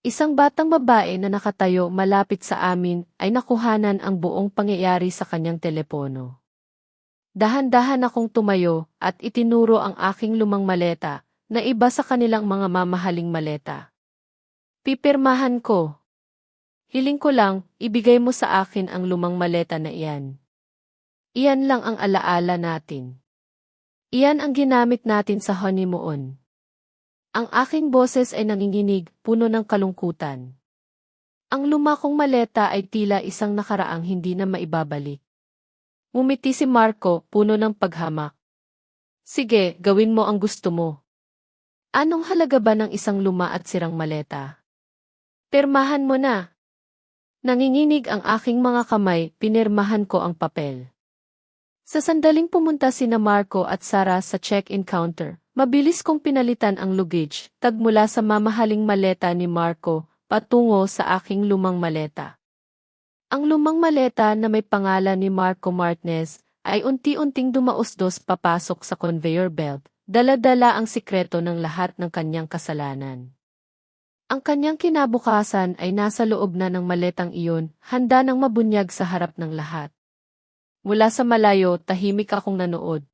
Isang batang babae na nakatayo malapit sa amin ay nakuhanan ang buong pangyayari sa kanyang telepono. Dahan-dahan akong tumayo at itinuro ang aking lumang maleta na iba sa kanilang mga mamahaling maleta. Pipirmahan ko. Hiling ko lang, ibigay mo sa akin ang lumang maleta na iyan. Iyan lang ang alaala natin. Iyan ang ginamit natin sa honeymoon. Ang aking boses ay nanginginig, puno ng kalungkutan. Ang luma kong maleta ay tila isang nakaraang hindi na maibabalik. Ngumiti si Marco, puno ng paghamak. Sige, gawin mo ang gusto mo. Anong halaga ba ng isang luma at sirang maleta? Pirmahan mo na. Nanginginig ang aking mga kamay, pinirmahan ko ang papel. Sa sandaling pumunta sina Marco at Sarah sa check-in counter, mabilis kong pinalitan ang luggage, tag mula sa mamahaling maleta ni Marco, patungo sa aking lumang maleta. Ang lumang maleta na may pangalan ni Marco Martinez ay unti-unting dumausdos papasok sa conveyor belt, dala-dala ang sikreto ng lahat ng kanyang kasalanan. Ang kanyang kinabukasan ay nasa loob na ng maletang iyon, handa ng mabunyag sa harap ng lahat. Mula sa malayo, tahimik akong nanood.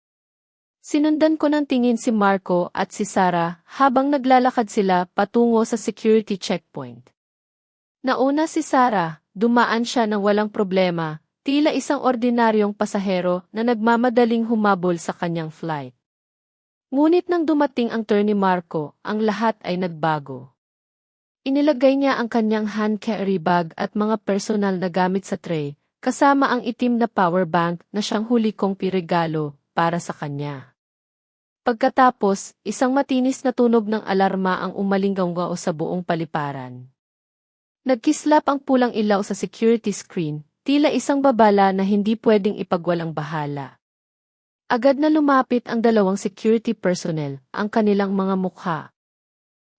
Sinundan ko ng tingin si Marco at si Sarah habang naglalakad sila patungo sa security checkpoint. Nauna si Sarah, dumaan siya ng walang problema, tila isang ordinaryong pasahero na nagmamadaling humabol sa kanyang flight. Ngunit nang dumating ang turn ni Marco, ang lahat ay nagbago. Inilagay niya ang kanyang hand carry bag at mga personal na gamit sa tray, kasama ang itim na power bank na siyang huli kong pirigalo para sa kanya. Pagkatapos, isang matinis na tunog ng alarma ang umalinggaw sa buong paliparan. Nagkislap ang pulang ilaw sa security screen, tila isang babala na hindi pwedeng ipagwalang bahala. Agad na lumapit ang dalawang security personnel, ang kanilang mga mukha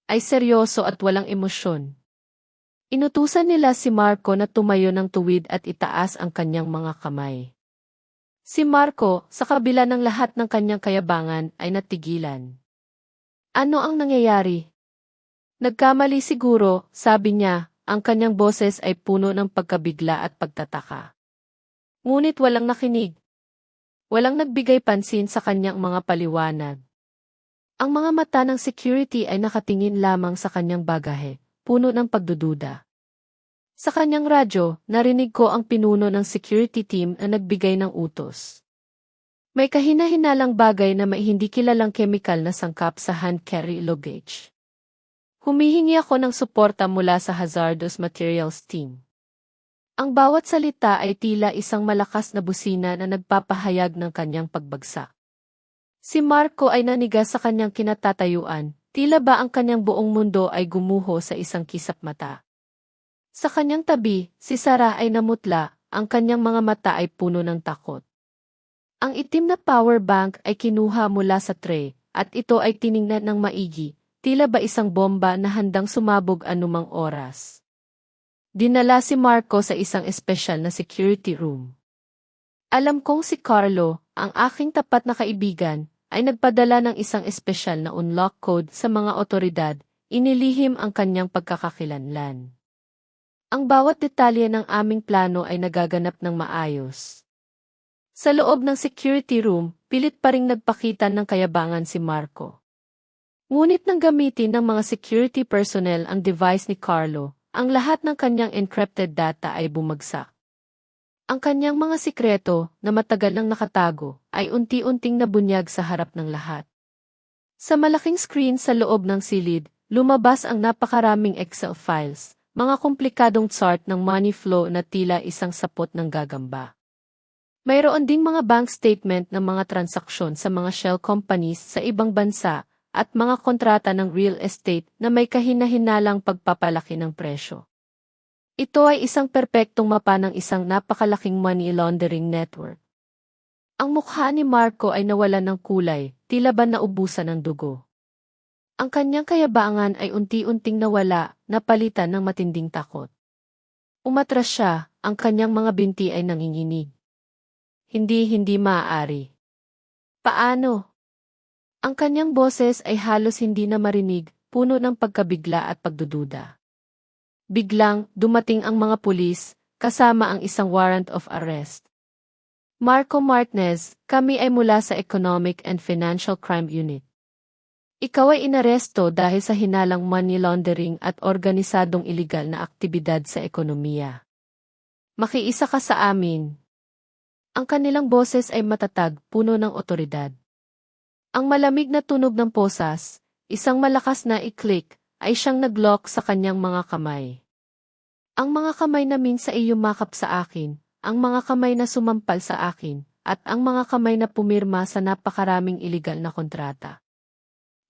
ay seryoso at walang emosyon. Inutusan nila si Marco na tumayo ng tuwid at itaas ang kanyang mga kamay. Si Marco, sa kabila ng lahat ng kanyang kayabangan, ay natigilan. Ano ang nangyayari? Nagkamali siguro, sabi niya, ang kanyang boses ay puno ng pagkabigla at pagtataka. Ngunit walang nakinig. Walang nagbigay pansin sa kanyang mga paliwanag. Ang mga mata ng security ay nakatingin lamang sa kanyang bagahe, puno ng pagdududa. Sa kanyang radyo, narinig ko ang pinuno ng security team na nagbigay ng utos. May kahina-hinalang bagay na may hindi kilalang chemical na sangkap sa hand carry luggage. Humihingi ako ng suporta mula sa Hazardous Materials team. Ang bawat salita ay tila isang malakas na busina na nagpapahayag ng kanyang pagbagsak. Si Marco ay naniga sa kanyang kinatatayuan, tila ba ang kanyang buong mundo ay gumuho sa isang kisap mata. Sa kanyang tabi, si Sarah ay namutla, ang kanyang mga mata ay puno ng takot. Ang itim na power bank ay kinuha mula sa tray, at ito ay tiningnan ng maigi, tila ba isang bomba na handang sumabog anumang oras. Dinala si Marco sa isang espesyal na security room. Alam kong si Carlo, ang aking tapat na kaibigan, ay nagpadala ng isang espesyal na unlock code sa mga otoridad, inilihim ang kanyang pagkakakilanlan. Ang bawat detalye ng aming plano ay nagaganap ng maayos. Sa loob ng security room, pilit pa ring nagpakita ng kayabangan si Marco. Ngunit nang gamitin ng mga security personnel ang device ni Carlo, ang lahat ng kanyang encrypted data ay bumagsak. Ang kanyang mga sikreto, na matagal nang nakatago, ay unti-unting nabunyag sa harap ng lahat. Sa malaking screen sa loob ng silid, lumabas ang napakaraming Excel files, mga komplikadong chart ng money flow na tila isang sapot ng gagamba. Mayroon ding mga bank statement ng mga transaksyon sa mga shell companies sa ibang bansa at mga kontrata ng real estate na may kahina-hinalang pagpapalaki ng presyo. Ito ay isang perpektong mapa ng isang napakalaking money laundering network. Ang mukha ni Marco ay nawalan ng kulay, tila ba naubusan ng dugo. Ang kanyang kayabangan ay unti-unting nawala, napalitan ng matinding takot. Umatras siya, ang kanyang mga binti ay nanginginig. Hindi maaari. Paano? Ang kanyang boses ay halos hindi na marinig, puno ng pagkabigla at pagdududa. Biglang, dumating ang mga pulis, kasama ang isang warrant of arrest. Marco Martinez, kami ay mula sa Economic and Financial Crime Unit. Ikaw ay inaresto dahil sa hinalang money laundering at organisadong iligal na aktibidad sa ekonomiya. Makiisa ka sa amin. Ang kanilang boses ay matatag, puno ng otoridad. Ang malamig na tunog ng posas, isang malakas na i-click, ay siyang nag-lock sa kanyang mga kamay. Ang mga kamay na minsan ay yumakap sa akin, ang mga kamay na sumampal sa akin, at ang mga kamay na pumirma sa napakaraming iligal na kontrata.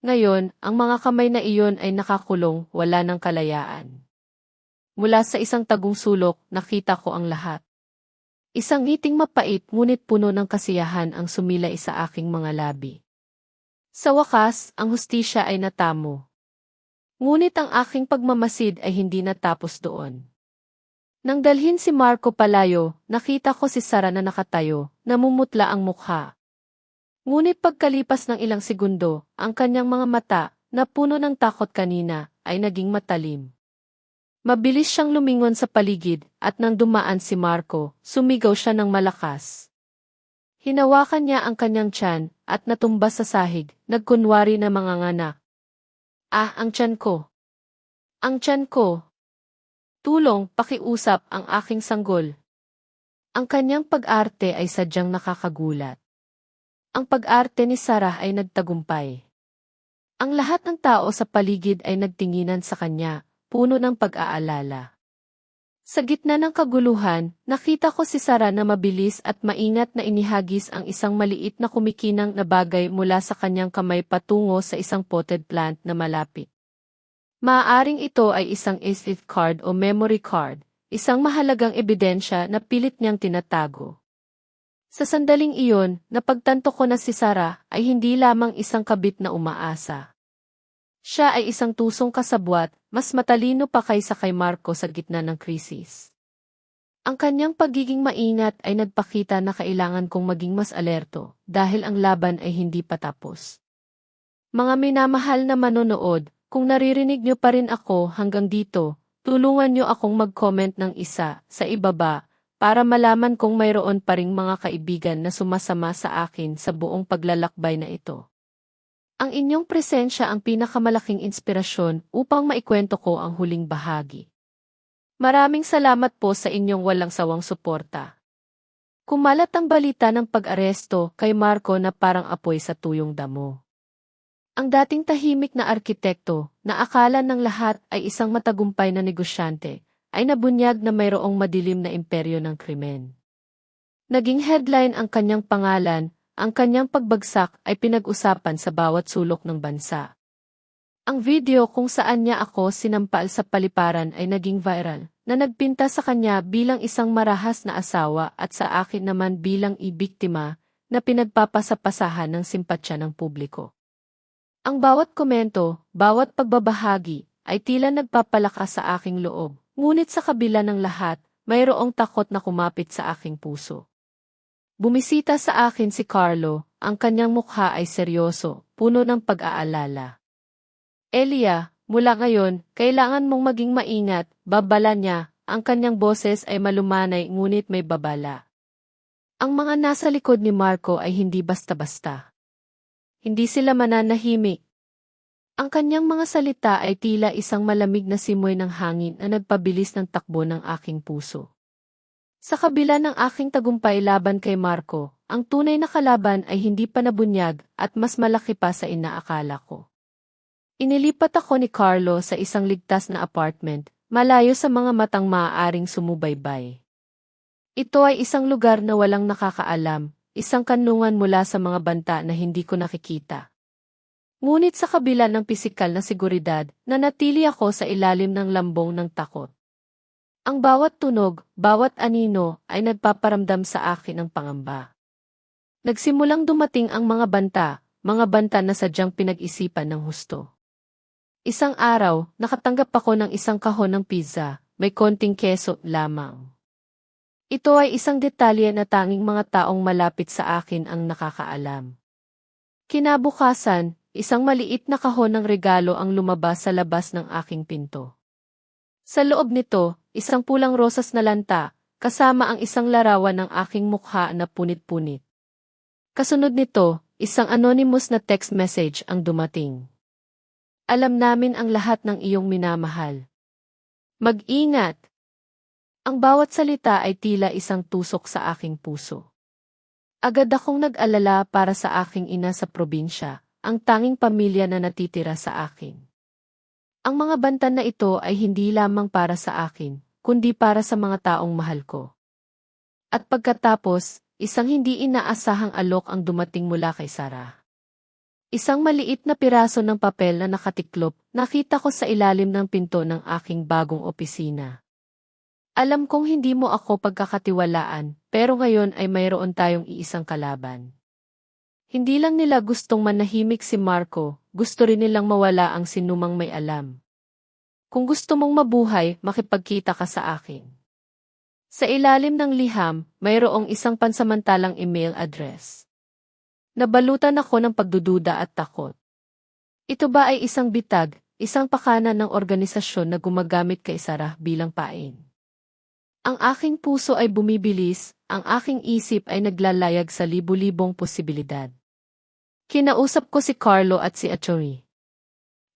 Ngayon, ang mga kamay na iyon ay nakakulong, wala ng kalayaan. Mula sa isang tagong sulok, nakita ko ang lahat. Isang ngiting mapait ngunit puno ng kasiyahan ang sumilay sa aking mga labi. Sa wakas, ang hustisya ay natamo. Ngunit ang aking pagmamasid ay hindi natapos doon. Nang dalhin si Marco palayo, nakita ko si Sara na nakatayo, namumutla ang mukha. Ngunit pagkalipas ng ilang segundo, ang kanyang mga mata, na puno ng takot kanina, ay naging matalim. Mabilis siyang lumingon sa paligid, at nang dumaan si Marco, sumigaw siya ng malakas. Hinawakan niya ang kanyang tiyan, at natumba sa sahig, nagkunwari na manganganak. Ang tiyan ko. Ang tiyan ko. Tulong, pakiusap ang aking sanggol. Ang kanyang pag-arte ay sadyang nakakagulat. Ang pag-arte ni Sarah ay nagtagumpay. Ang lahat ng tao sa paligid ay nagtinginan sa kanya, puno ng pag-aalala. Sa gitna ng kaguluhan, nakita ko si Sarah na mabilis at maingat na inihagis ang isang maliit na kumikinang na bagay mula sa kanyang kamay patungo sa isang potted plant na malapit. Maaaring ito ay isang SD card o memory card, isang mahalagang ebidensya na pilit niyang tinatago. Sa sandaling iyon, napagtanto ko na si Sarah ay hindi lamang isang kabit na umaasa. Siya ay isang tusong kasabwat, mas matalino pa kaysa kay Marco sa gitna ng krisis. Ang kanyang pagiging maingat ay nagpakita na kailangan kong maging mas alerto dahil ang laban ay hindi pa tapos. Mga minamahal na manonood, kung naririnig niyo pa rin ako hanggang dito, tulungan niyo akong mag-comment ng isa sa ibaba para malaman kung mayroon pa ring mga kaibigan na sumasama sa akin sa buong paglalakbay na ito. Ang inyong presensya ang pinakamalaking inspirasyon upang maikwento ko ang huling bahagi. Maraming salamat po sa inyong walang sawang suporta. Kumalat ang balita ng pag-aresto kay Marco na parang apoy sa tuyong damo. Ang dating tahimik na arkitekto, na akala ng lahat ay isang matagumpay na negosyante, ay nabunyag na mayroong madilim na imperyo ng krimen. Naging headline ang kanyang pangalan. Ang kanyang pagbagsak ay pinag-usapan sa bawat sulok ng bansa. Ang video kung saan niya ako sinampal sa paliparan ay naging viral, na nagpinta sa kanya bilang isang marahas na asawa at sa akin naman bilang ibiktima na pinagpapasapasahan ng simpatsya ng publiko. Ang bawat komento, bawat pagbabahagi, ay tila nagpapalakas sa aking loob, ngunit sa kabila ng lahat, mayroong takot na kumapit sa aking puso. Bumisita sa akin si Carlo, ang kanyang mukha ay seryoso, puno ng pag-aalala. Elia, mula ngayon, kailangan mong maging maingat, babala niya, ang kanyang boses ay malumanay ngunit may babala. Ang mga nasa likod ni Marco ay hindi basta-basta. Hindi sila mananahimik. Ang kanyang mga salita ay tila isang malamig na simoy ng hangin na nagpabilis ng takbo ng aking puso. Sa kabila ng aking tagumpay laban kay Marco, ang tunay na kalaban ay hindi pa nabunyag at mas malaki pa sa inaakala ko. Inilipat ako ni Carlo sa isang ligtas na apartment, malayo sa mga matang maaaring sumubaybay. Ito ay isang lugar na walang nakakaalam, isang kanlungan mula sa mga banta na hindi ko nakikita. Ngunit sa kabila ng pisikal na seguridad, nanatili ako sa ilalim ng lambong ng takot. Ang bawat tunog, bawat anino ay nagpaparamdam sa akin ng pangamba. Nagsimulang dumating ang mga banta na sadyang pinag-isipan ng husto. Isang araw, nakatanggap ako ng isang kahon ng pizza, may konting keso lamang. Ito ay isang detalye na tanging mga taong malapit sa akin ang nakakaalam. Kinabukasan, isang maliit na kahon ng regalo ang lumabas sa labas ng aking pinto. Sa loob nito, isang pulang rosas na lanta, kasama ang isang larawan ng aking mukha na punit-punit. Kasunod nito, isang anonymous na text message ang dumating. Alam namin ang lahat ng iyong minamahal. Mag-ingat! Ang bawat salita ay tila isang tusok sa aking puso. Agad akong nag-alala para sa aking ina sa probinsya, ang tanging pamilya na natitira sa akin. Ang mga banta na ito ay hindi lamang para sa akin, kundi para sa mga taong mahal ko. At pagkatapos, isang hindi inaasahang alok ang dumating mula kay Sarah. Isang maliit na piraso ng papel na nakatiklop, nakita ko sa ilalim ng pinto ng aking bagong opisina. Alam kong hindi mo ako pagkakatiwalaan, pero ngayon ay mayroon tayong iisang kalaban. Hindi lang nila gustong manahimik si Marco, gusto rin nilang mawala ang sinumang may alam. Kung gusto mong mabuhay, makipagkita ka sa akin. Sa ilalim ng liham, mayroong isang pansamantalang email address. Nabalutan ako ng pagdududa at takot. Ito ba ay isang bitag, isang pakanan ng organisasyon na gumagamit kay Sarah bilang pain? Ang aking puso ay bumibilis, ang aking isip ay naglalayag sa libu-libong posibilidad. Kinausap ko si Carlo at si Atty.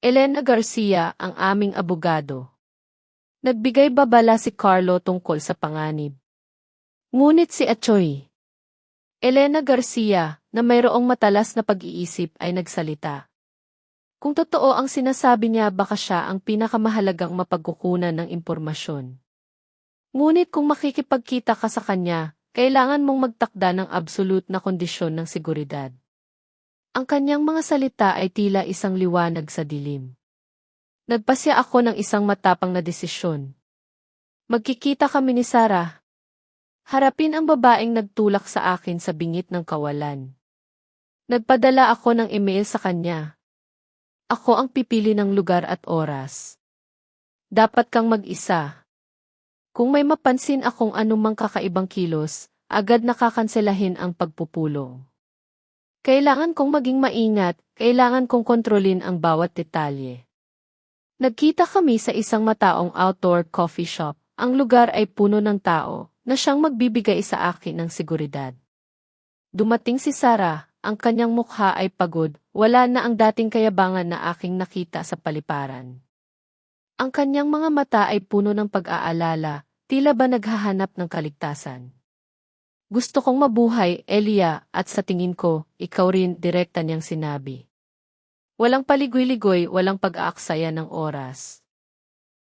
Elena Garcia, ang aming abogado. Nagbigay babala si Carlo tungkol sa panganib. Ngunit si Atty. Elena Garcia, na mayroong matalas na pag-iisip ay nagsalita. Kung totoo ang sinasabi niya, baka siya ang pinakamahalagang mapagkukunan ng impormasyon. Ngunit kung makikipagkita ka sa kanya, kailangan mong magtakda ng absolute na kondisyon ng seguridad. Ang kanyang mga salita ay tila isang liwanag sa dilim. Nagpasya ako ng isang matapang na desisyon. Magkikita kami ni Sarah. Harapin ang babaeng nagtulak sa akin sa bingit ng kawalan. Nagpadala ako ng email sa kanya. Ako ang pipili ng lugar at oras. Dapat kang mag-isa. Kung may mapansin akong anumang kakaibang kilos, agad nakakanselahin ang pagpupulong. Kailangan kong maging maingat, kailangan kong kontrolin ang bawat detalye. Nagkita kami sa isang mataong outdoor coffee shop. Ang lugar ay puno ng tao, na siyang magbibigay sa akin ng seguridad. Dumating si Sarah. Ang kanyang mukha ay pagod, wala na ang dating kayabangan na aking nakita sa paliparan. Ang kanyang mga mata ay puno ng pag-aalala, tila ba naghahanap ng kaligtasan. Gusto kong mabuhay, Elia, at sa tingin ko, ikaw rin, direkta niyang sinabi. Walang paligoy-ligoy, walang pag-aaksaya ng oras.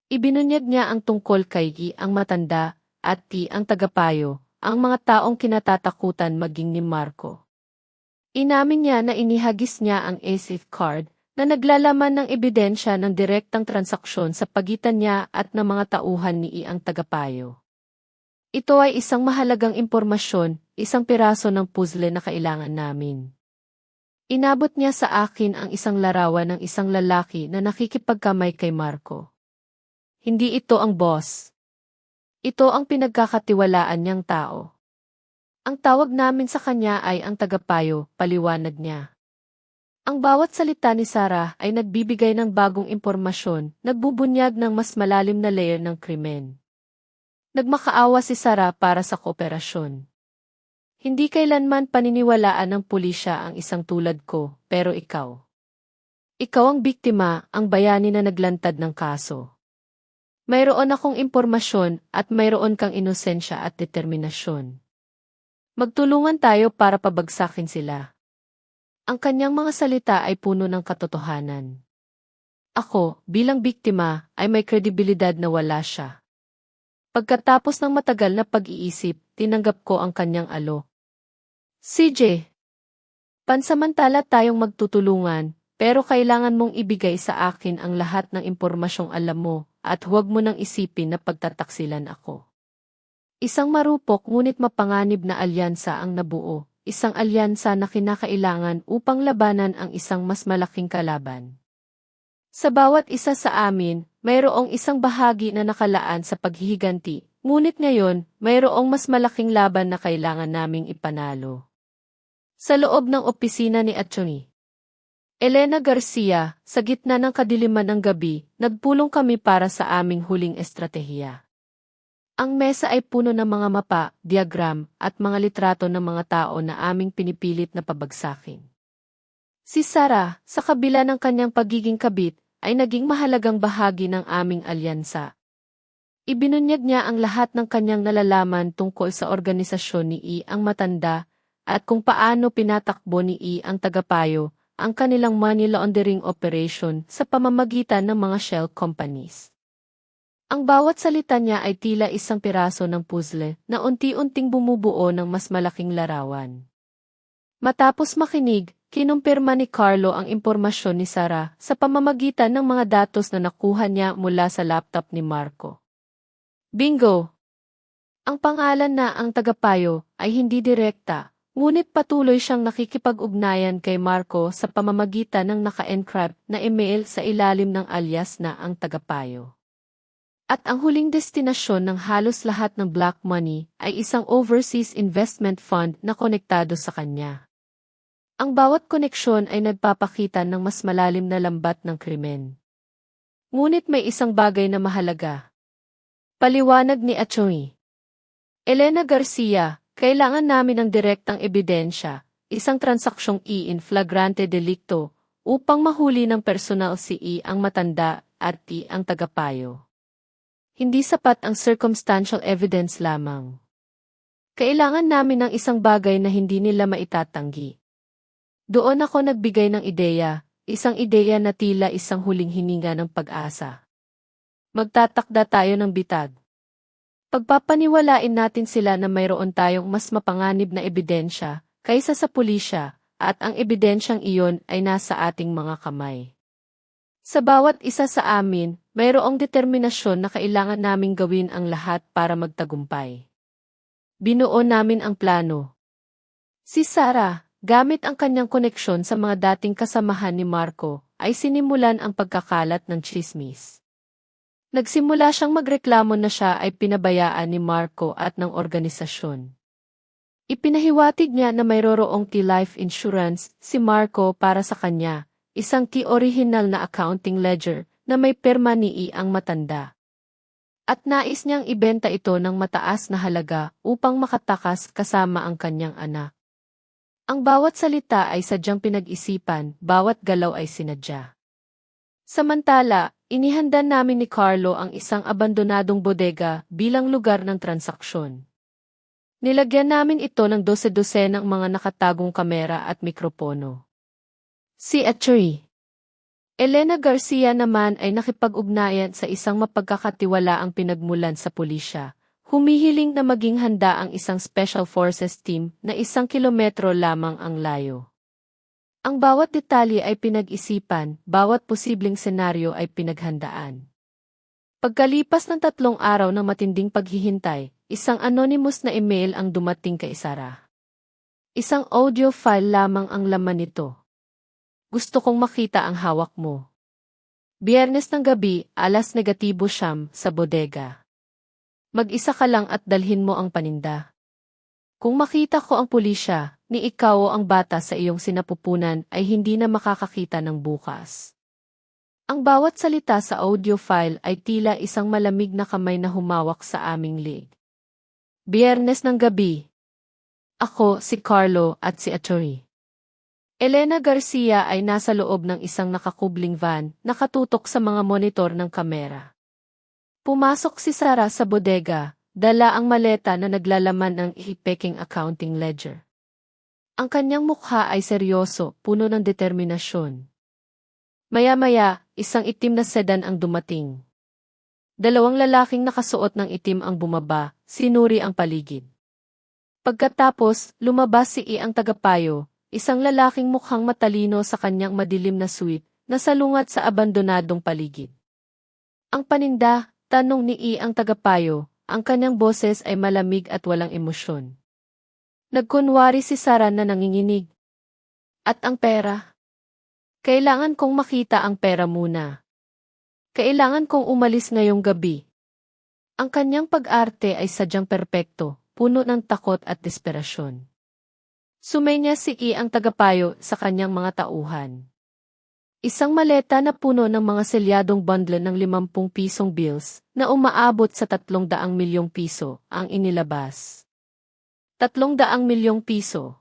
Ibinunyag niya ang tungkol kay Gi ang matanda, at Ti ang tagapayo, ang mga taong kinatatakutan maging ni Marco. Inamin niya na inihagis niya ang ASIF card na naglalaman ng ebidensya ng direktang transaksyon sa pagitan niya at ng mga tauhan ni I ang tagapayo. Ito ay isang mahalagang impormasyon, isang piraso ng puzzle na kailangan namin. Inabot niya sa akin ang isang larawan ng isang lalaki na nakikipagkamay kay Marco. Hindi ito ang boss. Ito ang pinagkakatiwalaan niyang tao. Ang tawag namin sa kanya ay ang tagapayo, paliwanag niya. Ang bawat salita ni Sarah ay nagbibigay ng bagong impormasyon, nagbubunyag ng mas malalim na layer ng krimen. Nagmakaawa si Sarah para sa kooperasyon. Hindi kailanman paniniwalaan ng pulisya ang isang tulad ko, pero ikaw. Ikaw ang biktima, ang bayani na naglantad ng kaso. Mayroon akong impormasyon at mayroon kang inosensya at determinasyon. Magtulungan tayo para pabagsakin sila. Ang kanyang mga salita ay puno ng katotohanan. Ako, bilang biktima, ay may kredibilidad na wala siya. Pagkatapos ng matagal na pag-iisip, tinanggap ko ang kanyang alo. CJ, pansamantala tayong magtutulungan, pero kailangan mong ibigay sa akin ang lahat ng impormasyong alam mo, at huwag mo nang isipin na pagtataksilan ako. Isang marupok ngunit mapanganib na alyansa ang nabuo, isang alyansa na kinakailangan upang labanan ang isang mas malaking kalaban. Sa bawat isa sa amin, mayroong isang bahagi na nakalaan sa paghihiganti, ngunit ngayon, mayroong mas malaking laban na kailangan naming ipanalo. Sa loob ng opisina ni Atty. Elena Garcia, sa gitna ng kadiliman ng gabi, nagpulong kami para sa aming huling estratehiya. Ang mesa ay puno ng mga mapa, diagram, at mga litrato ng mga tao na aming pinipilit na pabagsakin. Si Sarah, sa kabila ng kanyang pagiging kabit, ay naging mahalagang bahagi ng aming alyansa. Ibinunyag niya ang lahat ng kanyang nalalaman tungkol sa organisasyon ni E. ang matanda, at kung paano pinatakbo ni E. ang tagapayo, ang kanilang money laundering operation sa pamamagitan ng mga shell companies. Ang bawat salita niya ay tila isang piraso ng puzzle na unti-unting bumubuo ng mas malaking larawan. Matapos makinig, kinumpirma ni Carlo ang impormasyon ni Sarah sa pamamagitan ng mga datos na nakuha niya mula sa laptop ni Marco. Bingo! Ang pangalan na ang tagapayo ay hindi direkta, ngunit patuloy siyang nakikipag-ugnayan kay Marco sa pamamagitan ng naka-encrypt na email sa ilalim ng alias na ang tagapayo. At ang huling destinasyon ng halos lahat ng black money ay isang overseas investment fund na konektado sa kanya. Ang bawat koneksyon ay nagpapakita ng mas malalim na lambat ng krimen. Ngunit may isang bagay na mahalaga. Paliwanag ni Atty. Elena Garcia, kailangan namin ng direktang ebidensya, isang transaksyong in flagrante delicto, upang mahuli ng personal si E. ang matanda at E. ang tagapayo. Hindi sapat ang circumstantial evidence lamang. Kailangan namin ng isang bagay na hindi nila maitatanggi. Doon ako nagbigay ng ideya, isang ideya na tila isang huling hininga ng pag-asa. Magtatakda tayo ng bitag. Pagpapaniwalain natin sila na mayroon tayong mas mapanganib na ebidensya kaysa sa pulisya, at ang ebidensyang iyon ay nasa ating mga kamay. Sa bawat isa sa amin, mayroong determinasyon na kailangan naming gawin ang lahat para magtagumpay. Binuo namin ang plano. Si Sarah, gamit ang kanyang koneksyon sa mga dating kasamahan ni Marco, ay sinimulan ang pagkakalat ng tsismis. Nagsimula siyang magreklamo na siya ay pinabayaan ni Marco at ng organisasyon. Ipinahiwatig niya na mayroong T-Life Insurance si Marco para sa kanya, isang T-original na accounting ledger na may perma ni E. ang matanda. At nais niyang ibenta ito ng mataas na halaga upang makatakas kasama ang kanyang anak. Ang bawat salita ay sadyang pinag-isipan, bawat galaw ay sinadya. Samantala, inihanda namin ni Carlo ang isang abandonadong bodega bilang lugar ng transaksyon. Nilagyan namin ito ng 12 ng mga nakatagong kamera at mikropono. Si Atty. Elena Garcia naman ay nakipag-ugnayan sa isang mapagkakatiwalaang pinagmulan sa pulisya, humihiling na maging handa ang isang Special Forces team na 1 kilometro lamang ang layo. Ang bawat detalye ay pinag-isipan, bawat posibleng senaryo ay pinaghandaan. Pagkalipas ng 3 araw ng matinding paghihintay, isang anonymous na email ang dumating kay Sarah. Isang audio file lamang ang laman nito. Gusto kong makita ang hawak mo. Biyernes ng gabi, -9 sa bodega. Mag-isa ka lang at dalhin mo ang paninda. Kung makita ko ang pulisya, ni ikaw o ang bata sa iyong sinapupunan ay hindi na makakakita ng bukas. Ang bawat salita sa audio file ay tila isang malamig na kamay na humawak sa aming leg. Biyernes ng gabi. Ako, si Carlo at si Atty. Elena Garcia ay nasa loob ng isang nakakubling van, nakatutok sa mga monitor ng kamera. Pumasok si Sarah sa bodega, dala ang maleta na naglalaman ng ihipeking accounting ledger. Ang kanyang mukha ay seryoso, puno ng determinasyon. Maya-maya, isang itim na sedan ang dumating. Dalawang lalaking nakasuot ng itim ang bumaba, sinuri ang paligid. Pagkatapos, lumabas si ang tagapayo, isang lalaking mukhang matalino sa kanyang madilim na suit, na salungat sa abandonadong paligid. Ang paninda, tanong ni ang tagapayo, ang kanyang boses ay malamig at walang emosyon. Nagkunwari si Sarah na nanginginig. At ang pera? Kailangan kong makita ang pera muna. Kailangan kong umalis ngayong gabi. Ang kanyang pag-arte ay sadyang perpekto, puno ng takot at desperasyon. Sumenya si ang tagapayo sa kanyang mga tauhan. Isang maleta na puno ng mga selyadong bundle ng 50 pisong bills na umaabot sa 300 milyong piso ang inilabas. 300 milyong piso.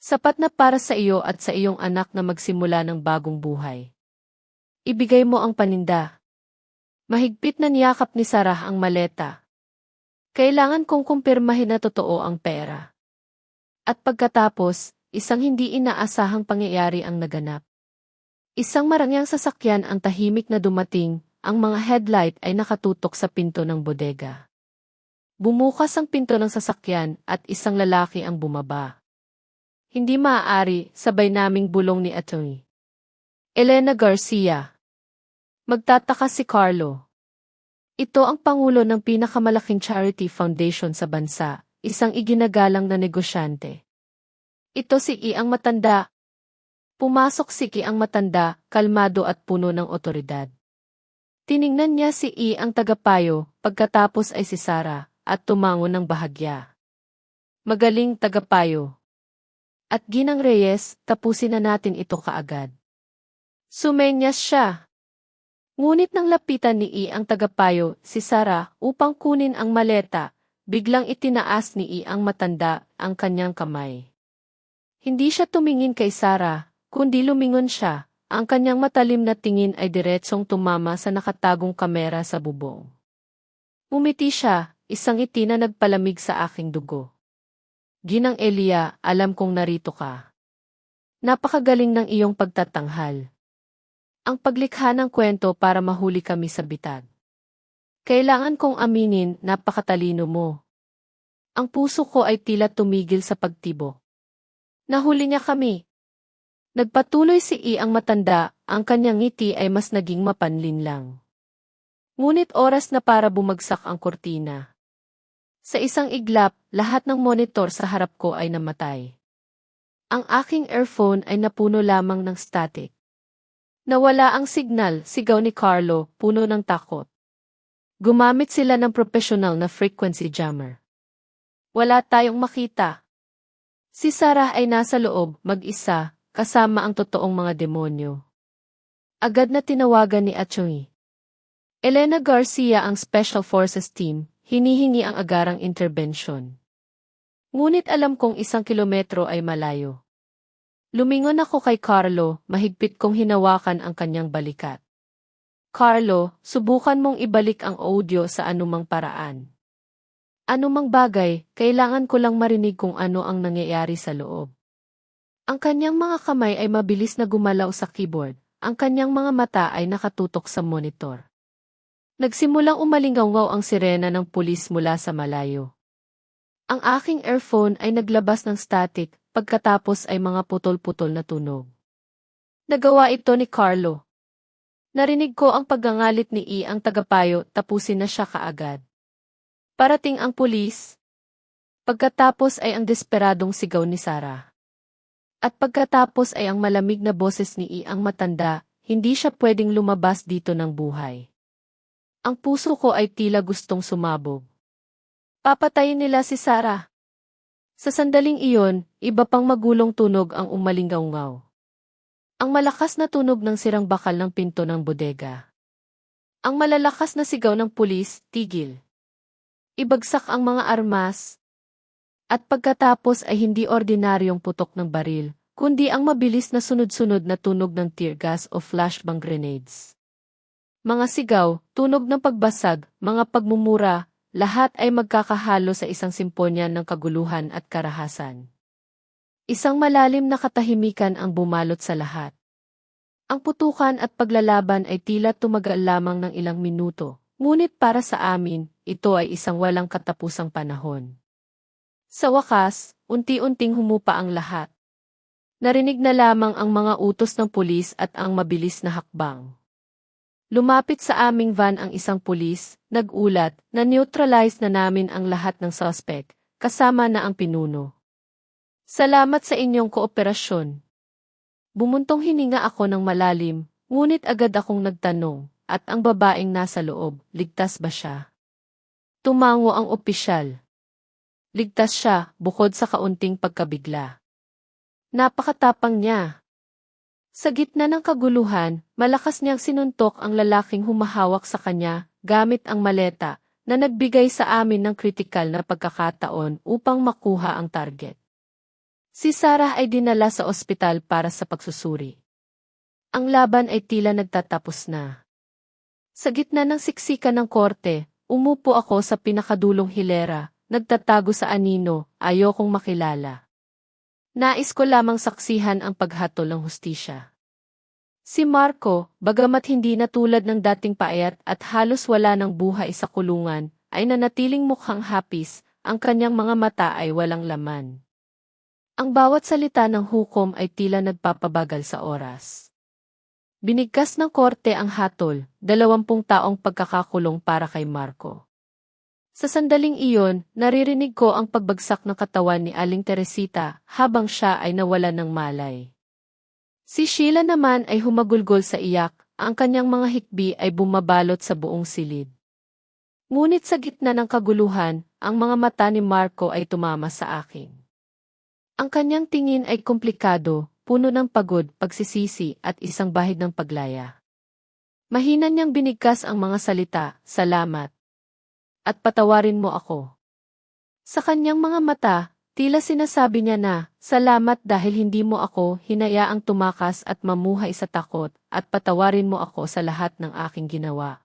Sapat na para sa iyo at sa iyong anak na magsimula ng bagong buhay. Ibigay mo ang paninda. Mahigpit na niyakap ni Sarah ang maleta. Kailangan kong kumpirmahin na totoo ang pera. At pagkatapos, isang hindi inaasahang pangyayari ang naganap. Isang marangyang sasakyan ang tahimik na dumating, ang mga headlight ay nakatutok sa pinto ng bodega. Bumukas ang pinto ng sasakyan at isang lalaki ang bumaba. Hindi maaari, sabay naming bulong ni Atty. Elena Garcia. Magtataka si Carlo. Ito ang pangulo ng pinakamalaking charity foundation sa bansa, isang iginagalang na negosyante. Ito si ang matanda. Pumasok si ang matanda, kalmado at puno ng otoridad. Tiningnan niya si ang tagapayo, pagkatapos ay si Sarah, at tumango ng bahagya. Magaling tagapayo. At Ginang Reyes, tapusin na natin ito kaagad. Sumenyas siya. Ngunit nang lapitan ni ang tagapayo, si Sarah, upang kunin ang maleta, biglang itinaas ni ang matanda ang kanyang kamay. Hindi siya tumingin kay Sarah, kundi lumingon siya, ang kanyang matalim na tingin ay diretsong tumama sa nakatagong kamera sa bubong. Umiti siya, isang ngiti na nagpalamig sa aking dugo. Ginang Elia, alam kong narito ka. Napakagaling ng iyong pagtatanghal. Ang paglikha ng kwento para mahuli kami sa bitag. Kailangan kong aminin, napakatalino mo. Ang puso ko ay tila tumigil sa pagtibok. Nahuli niya kami. Nagpatuloy si ang matanda, ang kanyang ngiti ay mas naging mapanlinlang. Ngunit oras na para bumagsak ang kurtina. Sa isang iglap, lahat ng monitor sa harap ko ay namatay. Ang aking earphone ay napuno lamang ng static. Nawala ang signal, sigaw ni Carlo, puno ng takot. Gumamit sila ng professional na frequency jammer. Wala tayong makita. Si Sarah ay nasa loob, mag-isa, kasama ang totoong mga demonyo. Agad na tinawagan ni Atty. Elena Garcia ang Special Forces Team, hinihingi ang agarang interbensyon. Ngunit alam kong 1 kilometro ay malayo. Lumingon ako kay Carlo, mahigpit kong hinawakan ang kanyang balikat. Carlo, subukan mong ibalik ang audio sa anumang paraan. Anumang bagay, kailangan ko lang marinig kung ano ang nangyayari sa loob. Ang kanyang mga kamay ay mabilis na gumalaw sa keyboard, ang kanyang mga mata ay nakatutok sa monitor. Nagsimulang umalingaw ang sirena ng pulis mula sa malayo. Ang aking earphone ay naglabas ng static, pagkatapos ay mga putol-putol na tunog. Nagawa ito ni Carlo. Narinig ko ang paggangalit ni ang tagapayo, tapusin na siya kaagad. Parating ang pulis. Pagkatapos ay ang desperadong sigaw ni Sarah. At pagkatapos ay ang malamig na boses ni ang matanda, hindi siya pwedeng lumabas dito ng buhay. Ang puso ko ay tila gustong sumabog. Papatayin nila si Sarah. Sa sandaling iyon, iba pang magulong tunog ang umalingaw-ngaw. Ang malakas na tunog ng sirang bakal ng pinto ng bodega. Ang malalakas na sigaw ng pulis, tigil. Ibagsak ang mga armas. At pagkatapos ay hindi ordinaryong putok ng baril, kundi ang mabilis na sunod-sunod na tunog ng tear gas o flashbang grenades. Mga sigaw, tunog ng pagbasag, mga pagmumura, lahat ay magkakahalo sa isang simponyan ng kaguluhan at karahasan. Isang malalim na katahimikan ang bumalot sa lahat. Ang putukan at paglalaban ay tila tumagal lamang ng ilang minuto, ngunit para sa amin, ito ay isang walang katapusang panahon. Sa wakas, unti-unting humupa ang lahat. Narinig na lamang ang mga utos ng pulis at ang mabilis na hakbang. Lumapit sa aming van ang isang pulis, nag-ulat, na neutralize na namin ang lahat ng suspect, kasama na ang pinuno. Salamat sa inyong kooperasyon. Bumuntong hininga ako ng malalim, ngunit agad akong nagtanong, at ang babaeng nasa loob, ligtas ba siya? Tumango ang opisyal. Ligtas siya, bukod sa kaunting pagkabigla. Napakatapang niya. Sa gitna ng kaguluhan, malakas niyang sinuntok ang lalaking humahawak sa kanya, gamit ang maleta, na nagbigay sa amin ng kritikal na pagkakataon upang makuha ang target. Si Sarah ay dinala sa ospital para sa pagsusuri. Ang laban ay tila nagtatapos na. Sa gitna ng siksikan ng korte, umupo ako sa pinakadulong hilera, nagtatago sa anino, ayokong makilala. Nais ko lamang saksihan ang paghatol ng hustisya. Si Marco, bagamat hindi na tulad ng dating paayat at halos wala ng buhay sa kulungan, ay nanatiling mukhang hapis, ang kanyang mga mata ay walang laman. Ang bawat salita ng hukom ay tila nagpapabagal sa oras. Binigkas ng korte ang hatol, 20 taong pagkakakulong para kay Marco. Sa sandaling iyon, naririnig ko ang pagbagsak ng katawan ni Aling Teresita habang siya ay nawalan ng malay. Si Sheila naman ay humagulgol sa iyak, ang kanyang mga hikbi ay bumabalot sa buong silid. Ngunit sa gitna ng kaguluhan, ang mga mata ni Marco ay tumama sa akin. Ang kanyang tingin ay komplikado, puno ng pagod, pagsisisi at isang bahid ng paglaya. Mahina niyang binigkas ang mga salita, salamat. At patawarin mo ako. Sa kanyang mga mata, tila sinasabi niya na, salamat dahil hindi mo ako hinayaang tumakas at mamuhay sa takot, at patawarin mo ako sa lahat ng aking ginawa.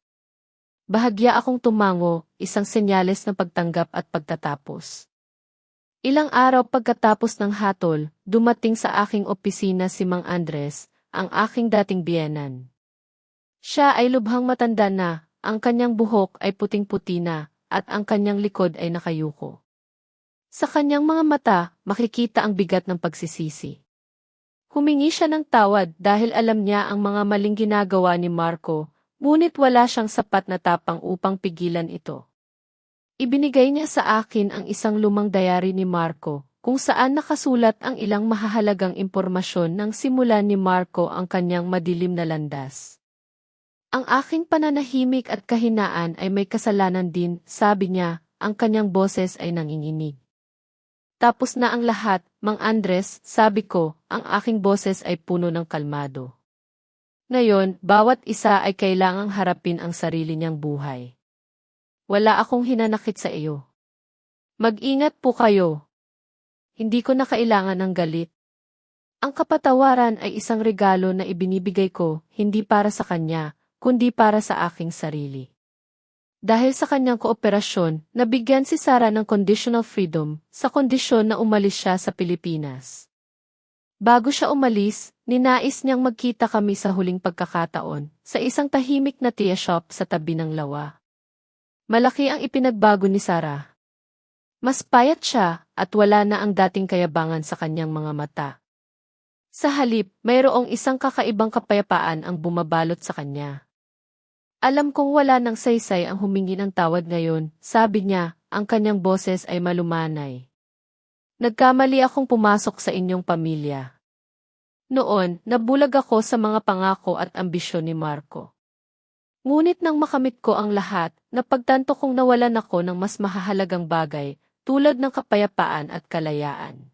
Bahagya akong tumango, isang senyales ng pagtanggap at pagtatapos. Ilang araw pagkatapos ng hatol, dumating sa aking opisina si Mang Andres, ang aking dating biyenan. Siya ay lubhang matanda na, ang kanyang buhok ay puting-puti na, at ang kanyang likod ay nakayuko. Sa kanyang mga mata, makikita ang bigat ng pagsisisi. Humingi siya ng tawad dahil alam niya ang mga maling ginagawa ni Marco, ngunit wala siyang sapat na tapang upang pigilan ito. Ibinigay niya sa akin ang isang lumang diary ni Marco, kung saan nakasulat ang ilang mahahalagang impormasyon nang simulan ni Marco ang kanyang madilim na landas. Ang aking pananahimik at kahinaan ay may kasalanan din, sabi niya, ang kanyang boses ay nanginginig. Tapos na ang lahat, Mang Andres, sabi ko, ang aking boses ay puno ng kalmado. Ngayon, bawat isa ay kailangang harapin ang sarili niyang buhay. Wala akong hinanakit sa iyo. Mag-ingat po kayo. Hindi ko na kailangan ng galit. Ang kapatawaran ay isang regalo na ibinibigay ko, hindi para sa kanya, kundi para sa aking sarili. Dahil sa kanyang kooperasyon, nabigyan si Sarah ng conditional freedom, sa kondisyon na umalis siya sa Pilipinas. Bago siya umalis, ninais niyang magkita kami sa huling pagkakataon, sa isang tahimik na tea shop sa tabi ng lawa. Malaki ang ipinagbago ni Sarah. Mas payat siya, at wala na ang dating kayabangan sa kanyang mga mata. Sa halip, mayroong isang kakaibang kapayapaan ang bumabalot sa kanya. Alam kong wala ng saysay ang humingi ng tawad ngayon, sabi niya, ang kanyang boses ay malumanay. Nagkamali akong pumasok sa inyong pamilya. Noon, nabulag ako sa mga pangako at ambisyon ni Marco. Ngunit nang makamit ko ang lahat, napagtanto kong nawalan ako ng mas mahahalagang bagay, tulad ng kapayapaan at kalayaan.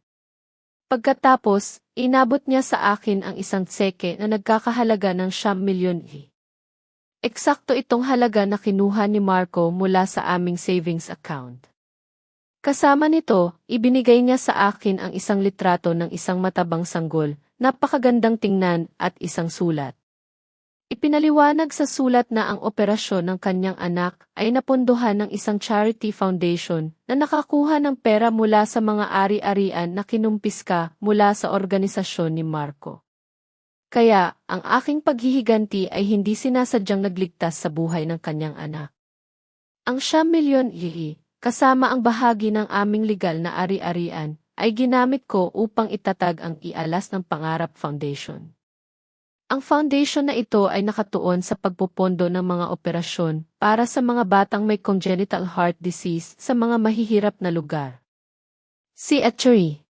Pagkatapos, inabot niya sa akin ang isang tseke na nagkakahalaga ng 9,000,000. Eksakto itong halaga na kinuha ni Marco mula sa aming savings account. Kasama nito, ibinigay niya sa akin ang isang litrato ng isang matabang sanggol, napakagandang tingnan at isang sulat. Ipinaliwanag sa sulat na ang operasyon ng kanyang anak ay napondohan ng isang charity foundation na nakakuha ng pera mula sa mga ari-arian na kinumpiska mula sa organisasyon ni Marco. Kaya, ang aking paghihiganti ay hindi sinasadyang nagligtas sa buhay ng kanyang anak. Ang 9,000,000 kasama ang bahagi ng aming legal na ari-arian, ay ginamit ko upang itatag ang Ialas ng Pangarap Foundation. Ang foundation na ito ay nakatuon sa pagpopondo ng mga operasyon para sa mga batang may congenital heart disease sa mga mahihirap na lugar. Si Atty.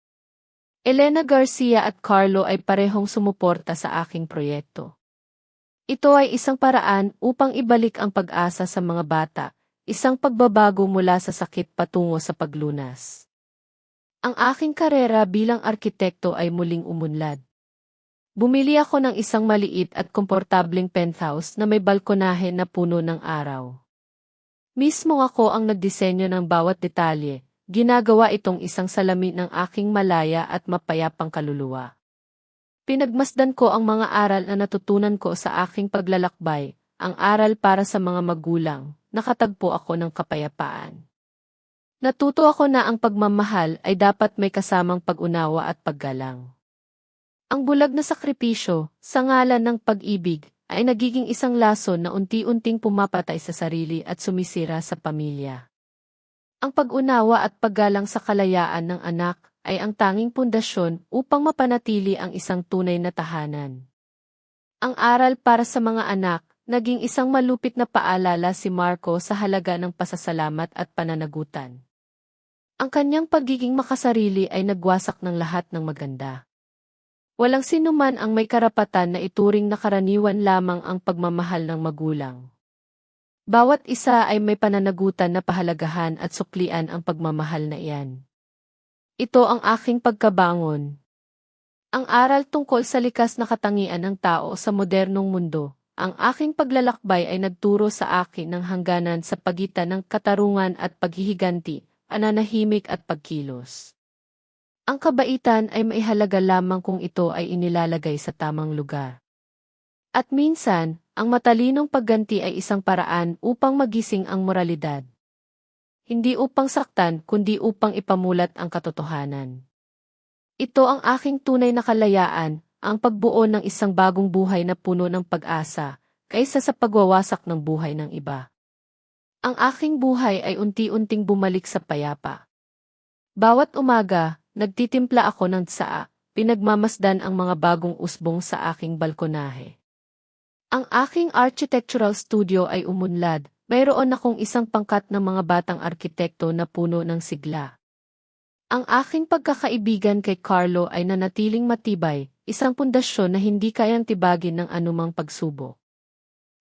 Elena Garcia at Carlo ay parehong sumuporta sa aking proyekto. Ito ay isang paraan upang ibalik ang pag-asa sa mga bata, isang pagbabago mula sa sakit patungo sa paglunas. Ang aking karera bilang arkitekto ay muling umunlad. Bumili ako ng isang maliit at komportableng penthouse na may balkonahe na puno ng araw. Mismo ako ang nagdisenyo ng bawat detalye, ginagawa itong isang salamin ng aking malaya at mapayapang kaluluwa. Pinagmasdan ko ang mga aral na natutunan ko sa aking paglalakbay, ang aral para sa mga magulang, nakatagpo ako ng kapayapaan. Natuto ako na ang pagmamahal ay dapat may kasamang pag-unawa at paggalang. Ang bulag na sakripisyo, sa ngalan ng pag-ibig, ay nagiging isang lason na unti-unting pumapatay sa sarili at sumisira sa pamilya. Ang pag-unawa at paggalang sa kalayaan ng anak ay ang tanging pundasyon upang mapanatili ang isang tunay na tahanan. Ang aral para sa mga anak, naging isang malupit na paalala si Marco sa halaga ng pasasalamat at pananagutan. Ang kanyang pagiging makasarili ay nagwasak ng lahat ng maganda. Walang sinuman ang may karapatan na ituring na karaniwan lamang ang pagmamahal ng magulang. Bawat isa ay may pananagutan na pahalagahan at suklian ang pagmamahal na iyan. Ito ang aking pagkabangon. Ang aral tungkol sa likas na katangian ng tao sa modernong mundo, ang aking paglalakbay ay nagturo sa akin ng hangganan sa pagitan ng katarungan at paghihiganti, pananahimik at pagkilos. Ang kabaitan ay maihalaga lamang kung ito ay inilalagay sa tamang lugar. At minsan, ang matalinong pagganti ay isang paraan upang magising ang moralidad. Hindi upang saktan, kundi upang ipamulat ang katotohanan. Ito ang aking tunay na kalayaan, ang pagbuo ng isang bagong buhay na puno ng pag-asa, kaysa sa pagwawasak ng buhay ng iba. Ang aking buhay ay unti-unting bumalik sa payapa. Bawat umaga, nagtitimpla ako ng tsaa, pinagmamasdan ang mga bagong usbong sa aking balkonahe. Ang aking architectural studio ay umunlad, mayroon akong isang pangkat ng mga batang arkitekto na puno ng sigla. Ang aking pagkakaibigan kay Carlo ay nanatiling matibay, isang pundasyon na hindi kayang tibagin ng anumang pagsubok.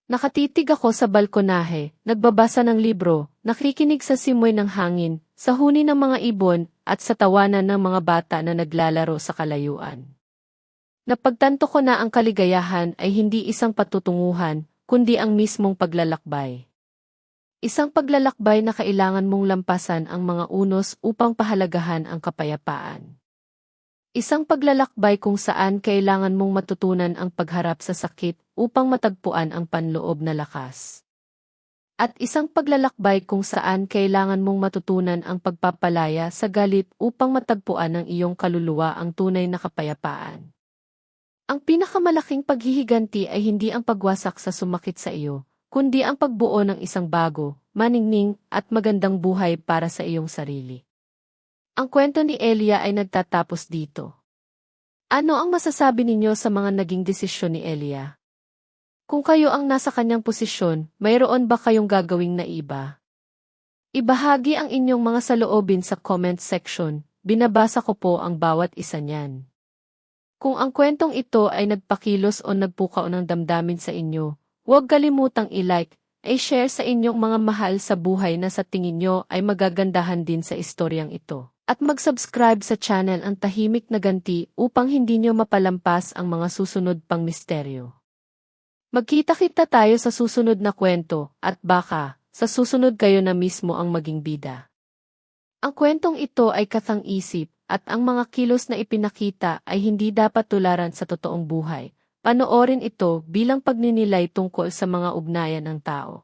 Nakatitig ako sa balkonahe, nagbabasa ng libro, nakikinig sa simoy ng hangin, sa huni ng mga ibon, at sa tawanan ng mga bata na naglalaro sa kalayuan. Napagtanto ko na ang kaligayahan ay hindi isang patutunguhan, kundi ang mismong paglalakbay. Isang paglalakbay na kailangan mong lampasan ang mga unos upang pahalagahan ang kapayapaan. Isang paglalakbay kung saan kailangan mong matutunan ang pagharap sa sakit upang matagpuan ang panloob na lakas. At isang paglalakbay kung saan kailangan mong matutunan ang pagpapalaya sa galit upang matagpuan ng iyong kaluluwa ang tunay na kapayapaan. Ang pinakamalaking paghihiganti ay hindi ang pagwasak sa sumakit sa iyo, kundi ang pagbuo ng isang bago, maningning at magandang buhay para sa iyong sarili. Ang kwento ni Elia ay nagtatapos dito. Ano ang masasabi ninyo sa mga naging desisyon ni Elia? Kung kayo ang nasa kanyang posisyon, mayroon ba kayong gagawing naiba? Ibahagi ang inyong mga saloobin sa comment section, binabasa ko po ang bawat isa niyan. Kung ang kwentong ito ay nagpakilos o nagpukaw ng damdamin sa inyo, huwag kalimutang i-like, i-share sa inyong mga mahal sa buhay na sa tingin nyo ay magagandahan din sa istoryang ito. At mag-subscribe sa channel Ang Tahimik na Ganti upang hindi nyo mapalampas ang mga susunod pang misteryo. Magkita-kita tayo sa susunod na kwento at baka sa susunod kayo na mismo ang maging bida. Ang kwentong ito ay kathang-isip at ang mga kilos na ipinakita ay hindi dapat tularan sa totoong buhay. Panoorin ito bilang pagninilay tungkol sa mga ugnayan ng tao.